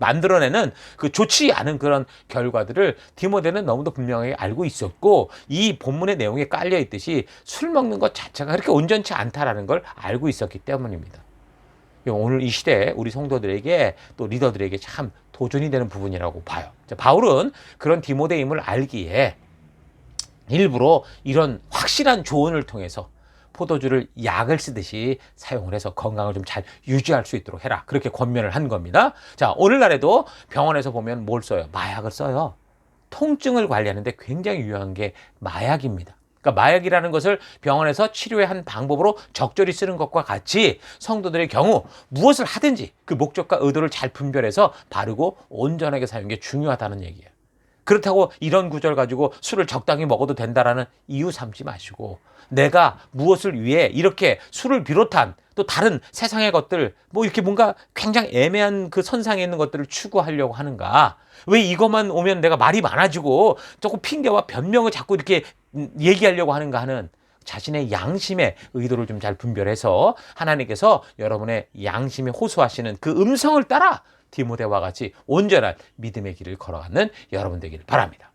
[SPEAKER 1] 만들어내는 그 좋지 않은 그런 결과들을 디모데는 너무도 분명하게 알고 있었고 이 본문의 내용에 깔려 있듯이 술 먹는 것 자체가 그렇게 온전치 않다라는 걸 알고 있었기 때문입니다. 오늘 이 시대에 우리 성도들에게 또 리더들에게 참 도전이 되는 부분이라고 봐요. 바울은 그런 디모데임을 알기에 일부러 이런 확실한 조언을 통해서 포도주를 약을 쓰듯이 사용을 해서 건강을 좀 잘 유지할 수 있도록 해라. 그렇게 권면을 한 겁니다. 자, 오늘날에도 병원에서 보면 뭘 써요? 마약을 써요. 통증을 관리하는데 굉장히 유용한 게 마약입니다. 그러니까 마약이라는 것을 병원에서 치료의 한 방법으로 적절히 쓰는 것과 같이 성도들의 경우 무엇을 하든지 그 목적과 의도를 잘 분별해서 바르고 온전하게 사용하는 게 중요하다는 얘기예요. 그렇다고 이런 구절 가지고 술을 적당히 먹어도 된다라는 이유 삼지 마시고 내가 무엇을 위해 이렇게 술을 비롯한 또 다른 세상의 것들 뭐 이렇게 뭔가 굉장히 애매한 그 선상에 있는 것들을 추구하려고 하는가? 왜 이것만 오면 내가 말이 많아지고 조금 핑계와 변명을 자꾸 이렇게 얘기하려고 하는가 하는 자신의 양심의 의도를 좀 잘 분별해서 하나님께서 여러분의 양심에 호소하시는 그 음성을 따라 디모데와 같이 온전한 믿음의 길을 걸어가는 여러분 되기를 바랍니다.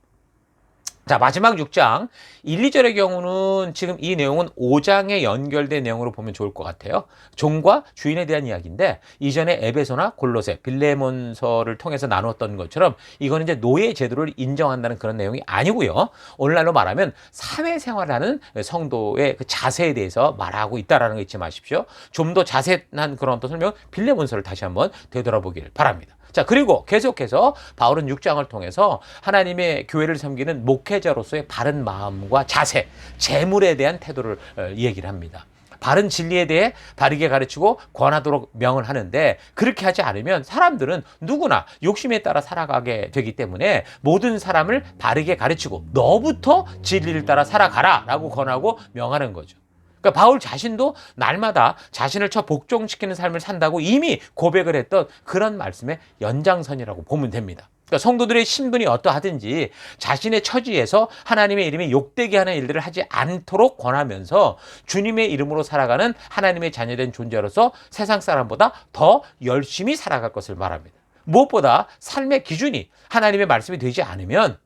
[SPEAKER 1] 자, 마지막 6장 1, 2절의 경우는 지금 이 내용은 5장에 연결된 내용으로 보면 좋을 것 같아요. 종과 주인에 대한 이야기인데 이전에 에베소나 골로새, 빌레몬서를 통해서 나누었던 것처럼 이거는 이제 노예 제도를 인정한다는 그런 내용이 아니고요. 오늘날로 말하면 사회생활하는 성도의 그 자세에 대해서 말하고 있다는 거 잊지 마십시오. 좀 더 자세한 그런 또 설명 빌레몬서를 다시 한번 되돌아보기를 바랍니다. 자, 그리고 계속해서 바울은 6장을 통해서 하나님의 교회를 섬기는 목회자로서의 바른 마음과 자세, 재물에 대한 태도를 얘기를 합니다. 바른 진리에 대해 바르게 가르치고 권하도록 명을 하는데 그렇게 하지 않으면 사람들은 누구나 욕심에 따라 살아가게 되기 때문에 모든 사람을 바르게 가르치고 너부터 진리를 따라 살아가라 라고 권하고 명하는 거죠. 그러니까 바울 자신도 날마다 자신을 복종시키는 삶을 산다고 이미 고백을 했던 그런 말씀의 연장선이라고 보면 됩니다. 그러니까 성도들의 신분이 어떠하든지 자신의 처지에서 하나님의 이름에 욕되게 하는 일들을 하지 않도록 권하면서 주님의 이름으로 살아가는 하나님의 자녀된 존재로서 세상 사람보다 더 열심히 살아갈 것을 말합니다. 무엇보다 삶의 기준이 하나님의 말씀이 되지 않으면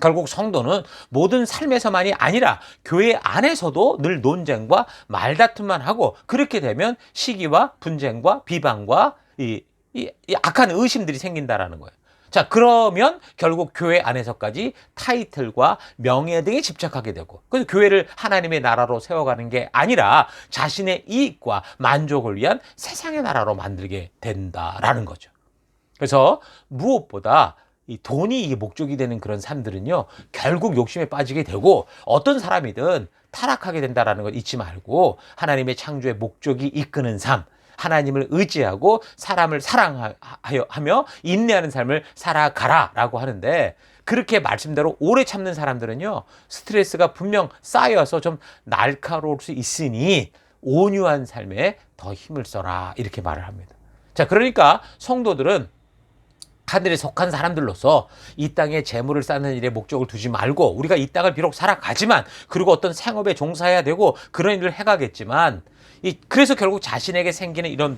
[SPEAKER 1] 결국 성도는 모든 삶에서만이 아니라 교회 안에서도 늘 논쟁과 말다툼만 하고 그렇게 되면 시기와 분쟁과 비방과 이 악한 의심들이 생긴다라는 거예요. 자, 그러면 결국 교회 안에서까지 타이틀과 명예 등에 집착하게 되고 그래서 교회를 하나님의 나라로 세워가는 게 아니라 자신의 이익과 만족을 위한 세상의 나라로 만들게 된다라는 거죠. 그래서 무엇보다 이 돈이 이게 목적이 되는 그런 삶들은요 결국 욕심에 빠지게 되고 어떤 사람이든 타락하게 된다라는 걸 잊지 말고 하나님의 창조의 목적이 이끄는 삶, 하나님을 의지하고 사람을 사랑하며 인내하는 삶을 살아가라라고 하는데 그렇게 말씀대로 오래 참는 사람들은요 스트레스가 분명 쌓여서 좀 날카로울 수 있으니 온유한 삶에 더 힘을 써라 이렇게 말을 합니다. 자, 그러니까 성도들은 하늘에 속한 사람들로서 이 땅에 재물을 쌓는 일에 목적을 두지 말고, 우리가 이 땅을 비록 살아가지만, 그리고 어떤 생업에 종사해야 되고 그런 일을 해가겠지만, 그래서 결국 자신에게 생기는 이런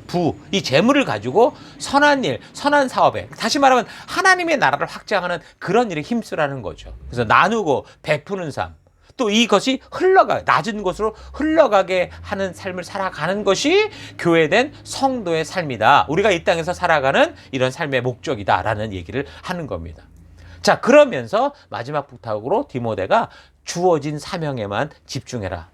[SPEAKER 1] 이 재물을 가지고 선한 일, 선한 사업에, 다시 말하면 하나님의 나라를 확장하는 그런 일에 힘쓰라는 거죠. 그래서 나누고 베푸는 삶, 또 이것이 낮은 곳으로 흘러가게 하는 삶을 살아가는 것이 교회된 성도의 삶이다. 우리가 이 땅에서 살아가는 이런 삶의 목적이다라는 얘기를 하는 겁니다. 자, 그러면서 마지막 부탁으로 디모데가 주어진 사명에만 집중해라.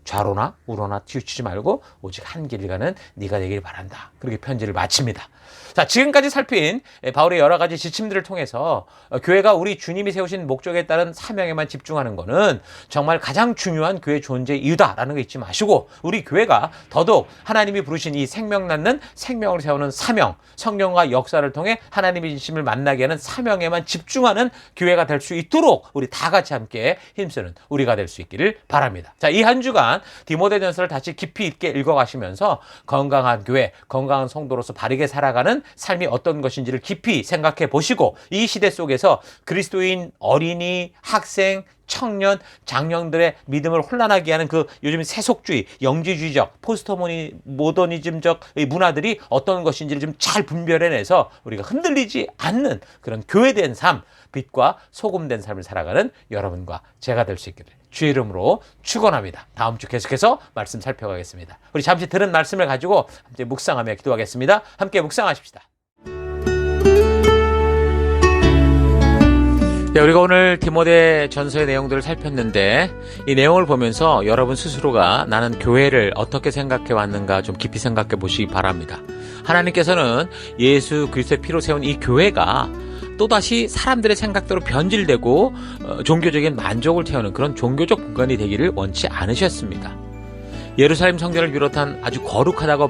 [SPEAKER 1] 좌로나 우로나 치우치지 말고 오직 한 길을 가는 네가 되길 바란다. 그렇게 편지를 마칩니다. 자, 지금까지 살핀 바울의 여러 가지 지침들을 통해서 교회가 우리 주님이 세우신 목적에 따른 사명에만 집중하는 것은 정말 가장 중요한 교회 존재의 이유다라는 거 잊지 마시고, 우리 교회가 더더욱 하나님이 부르신 이 생명 낳는 생명을 세우는 사명, 성령과 역사를 통해 하나님의 진심을 만나게 하는 사명에만 집중하는 교회가 될 수 있도록 우리 다 같이 함께 힘쓰는 우리가 될 수 있기를 바랍니다. 자, 이 한 주간 디모데전서를 다시 깊이 있게 읽어가시면서 건강한 교회, 건강한 성도로서 바르게 살아가는 삶이 어떤 것인지를 깊이 생각해 보시고, 이 시대 속에서 그리스도인 어린이, 학생, 청년, 장년들의 믿음을 혼란하게 하는 그 요즘 세속주의, 영지주의적, 포스트모더니즘적 문화들이 어떤 것인지를 좀 잘 분별해내서 우리가 흔들리지 않는 그런 교회된 삶, 빛과 소금된 삶을 살아가는 여러분과 제가 될 수 있기를 주의 이름으로 축원합니다. 다음 주 계속해서 말씀 살펴가겠습니다. 우리 잠시 들은 말씀을 가지고 함께 묵상하며 기도하겠습니다. 함께 묵상하십시다. 네, 우리가 오늘 디모데 전서의 내용들을 살폈는데, 이 내용을 보면서 여러분 스스로가 나는 교회를 어떻게 생각해 왔는가 좀 깊이 생각해 보시기 바랍니다. 하나님께서는 예수 그리스도의 피로 세운 이 교회가 또다시 사람들의 생각대로 변질되고 종교적인 만족을 태우는 그런 종교적 공간이 되기를 원치 않으셨습니다. 예루살렘 성전을 비롯한 아주 거룩하다고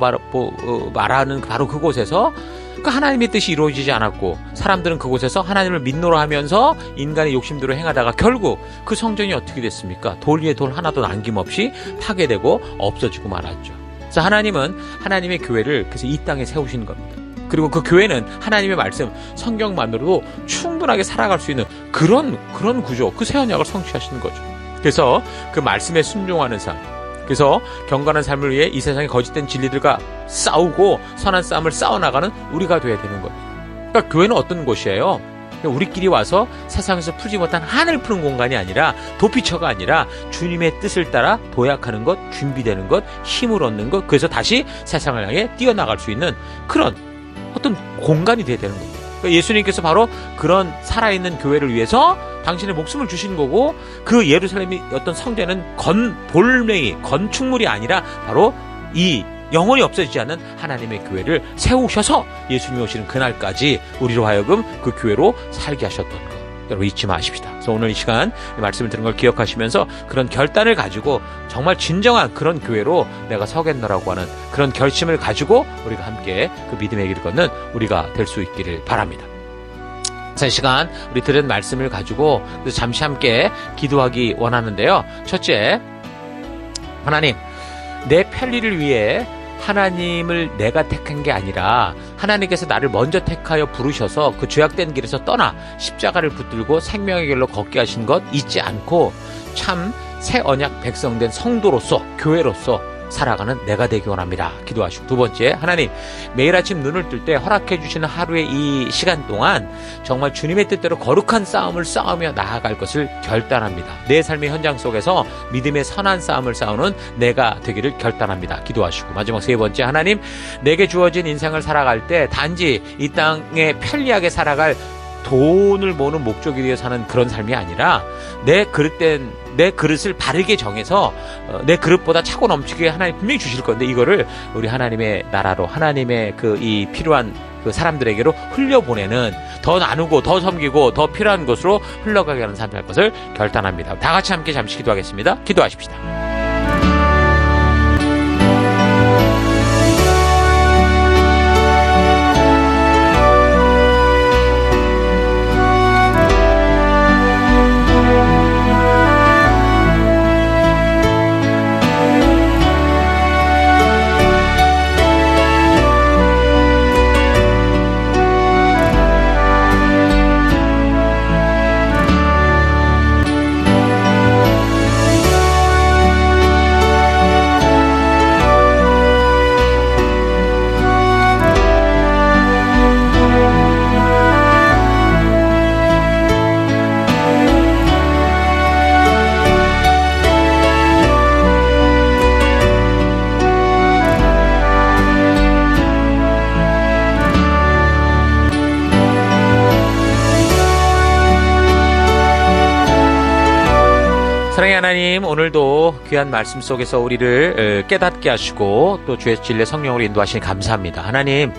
[SPEAKER 1] 말하는 바로 그곳에서 하나님의 뜻이 이루어지지 않았고, 사람들은 그곳에서 하나님을 믿노라 하면서 인간의 욕심대로 행하다가 결국 그 성전이 어떻게 됐습니까? 돌 위에 돌 하나도 남김없이 파괴되고 없어지고 말았죠. 그래서 하나님은 하나님의 교회를 그래서 이 땅에 세우신 겁니다. 그리고 그 교회는 하나님의 말씀, 성경만으로도 충분하게 살아갈 수 있는 그런 구조, 그 새 언약을 성취하시는 거죠. 그래서 그 말씀에 순종하는 삶, 그래서 경건한 삶을 위해 이 세상의 거짓된 진리들과 싸우고 선한 싸움을 싸워나가는 우리가 돼야 되는 겁니다. 그러니까 교회는 어떤 곳이에요? 우리끼리 와서 세상에서 풀지 못한 한을 푸는 공간이 아니라, 도피처가 아니라 주님의 뜻을 따라 도약하는 것, 준비되는 것, 힘을 얻는 것, 그래서 다시 세상을 향해 뛰어나갈 수 있는 그런 어떤 공간이 돼야 되는 겁니다. 그러니까 예수님께서 바로 그런 살아있는 교회를 위해서 당신의 목숨을 주신 거고, 그 예루살렘이 어떤 성전은 건축물이 아니라 바로 이 영원히 없어지지 않는 하나님의 교회를 세우셔서 예수님이 오시는 그날까지 우리로 하여금 그 교회로 살게 하셨던 것, 여러분 잊지 마십시다. 그래서 오늘 이 시간 말씀을 들은 걸 기억하시면서 그런 결단을 가지고 정말 진정한 그런 교회로 내가 서겠노라고 하는 그런 결심을 가지고 우리가 함께 그 믿음의 길을 걷는 우리가 될 수 있기를 바랍니다. 자, 이 시간 우리 들은 말씀을 가지고 잠시 함께 기도하기 원하는데요. 첫째, 하나님, 내 편리를 위해 하나님을 내가 택한 게 아니라 하나님께서 나를 먼저 택하여 부르셔서 그 죄악된 길에서 떠나 십자가를 붙들고 생명의 길로 걷게 하신 것 잊지 않고 참 새 언약 백성된 성도로서, 교회로서 살아가는 내가 되기 원합니다. 기도하시고, 두 번째, 하나님, 매일 아침 눈을 뜰 때 허락해 주시는 하루의 이 시간 동안 정말 주님의 뜻대로 거룩한 싸움을 싸우며 나아갈 것을 결단합니다. 내 삶의 현장 속에서 믿음의 선한 싸움을 싸우는 내가 되기를 결단합니다. 기도하시고, 마지막 세 번째, 하나님, 내게 주어진 인생을 살아갈 때 단지 이 땅에 편리하게 살아갈 돈을 모으는 목적에 위해 사는 그런 삶이 아니라 내 그릇을 바르게 정해서 내 그릇보다 차고 넘치게 하나님 분명히 주실 건데, 이거를 우리 하나님의 나라로, 하나님의 이 필요한 그 사람들에게로 흘려보내는, 더 나누고 더 섬기고 더 필요한 것으로 흘러가게 하는 삶이 할 것을 결단합니다. 다 같이 함께 잠시 기도하겠습니다. 기도하십시다. 사랑의 하나님, 오늘도 귀한 말씀 속에서 우리를 깨닫게 하시고 또 주의 진리 성령으로 인도하시니 감사합니다. 하나님,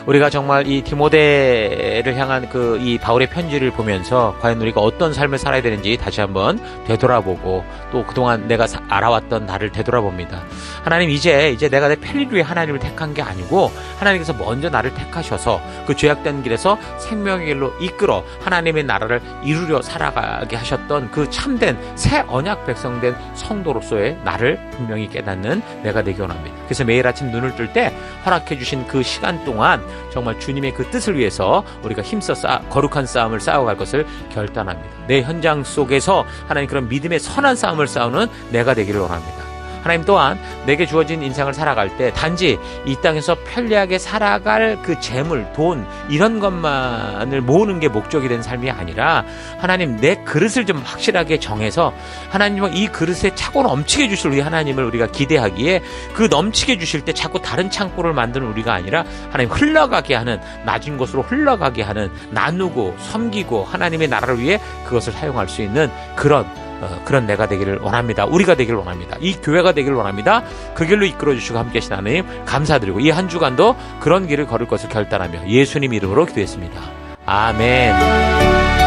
[SPEAKER 1] 우리가 정말 이 디모데를 향한 이 바울의 편지를 보면서 과연 우리가 어떤 삶을 살아야 되는지 다시 한번 되돌아보고 또 그동안 내가 알아왔던 나를 되돌아봅니다. 하나님, 이제 내가 내 편리를 위해 하나님을 택한 게 아니고 하나님께서 먼저 나를 택하셔서 그 죄악된 길에서 생명의 길로 이끌어 하나님의 나라를 이루려 살아가게 하셨던 그 참된 새 언약 백성된 성도로서의 나를 분명히 깨닫는 내가 되기 원합니다. 그래서 매일 아침 눈을 뜰 때 허락해 주신 그 시간 동안 정말 주님의 그 뜻을 위해서 우리가 힘써 거룩한 싸움을 싸워갈 것을 결단합니다. 내 현장 속에서 하나님 그런 믿음의 선한 싸움을 싸우는 내가 되기를 원합니다. 하나님 또한 내게 주어진 인생을 살아갈 때 단지 이 땅에서 편리하게 살아갈 그 재물, 돈 이런 것만을 모으는 게 목적이 된 삶이 아니라 하나님 내 그릇을 좀 확실하게 정해서 하나님은 이 그릇에 차고 넘치게 주실 우리 하나님을 우리가 기대하기에 그 넘치게 주실 때 자꾸 다른 창고를 만드는 우리가 아니라 하나님 흘러가게 하는, 낮은 곳으로 흘러가게 하는, 나누고 섬기고 하나님의 나라를 위해 그것을 사용할 수 있는 그런 내가 되기를 원합니다. 우리가 되기를 원합니다. 이 교회가 되기를 원합니다. 그 길로 이끌어주시고 함께 하신 하나님 감사드리고 이 한 주간도 그런 길을 걸을 것을 결단하며 예수님 이름으로 기도했습니다. 아멘.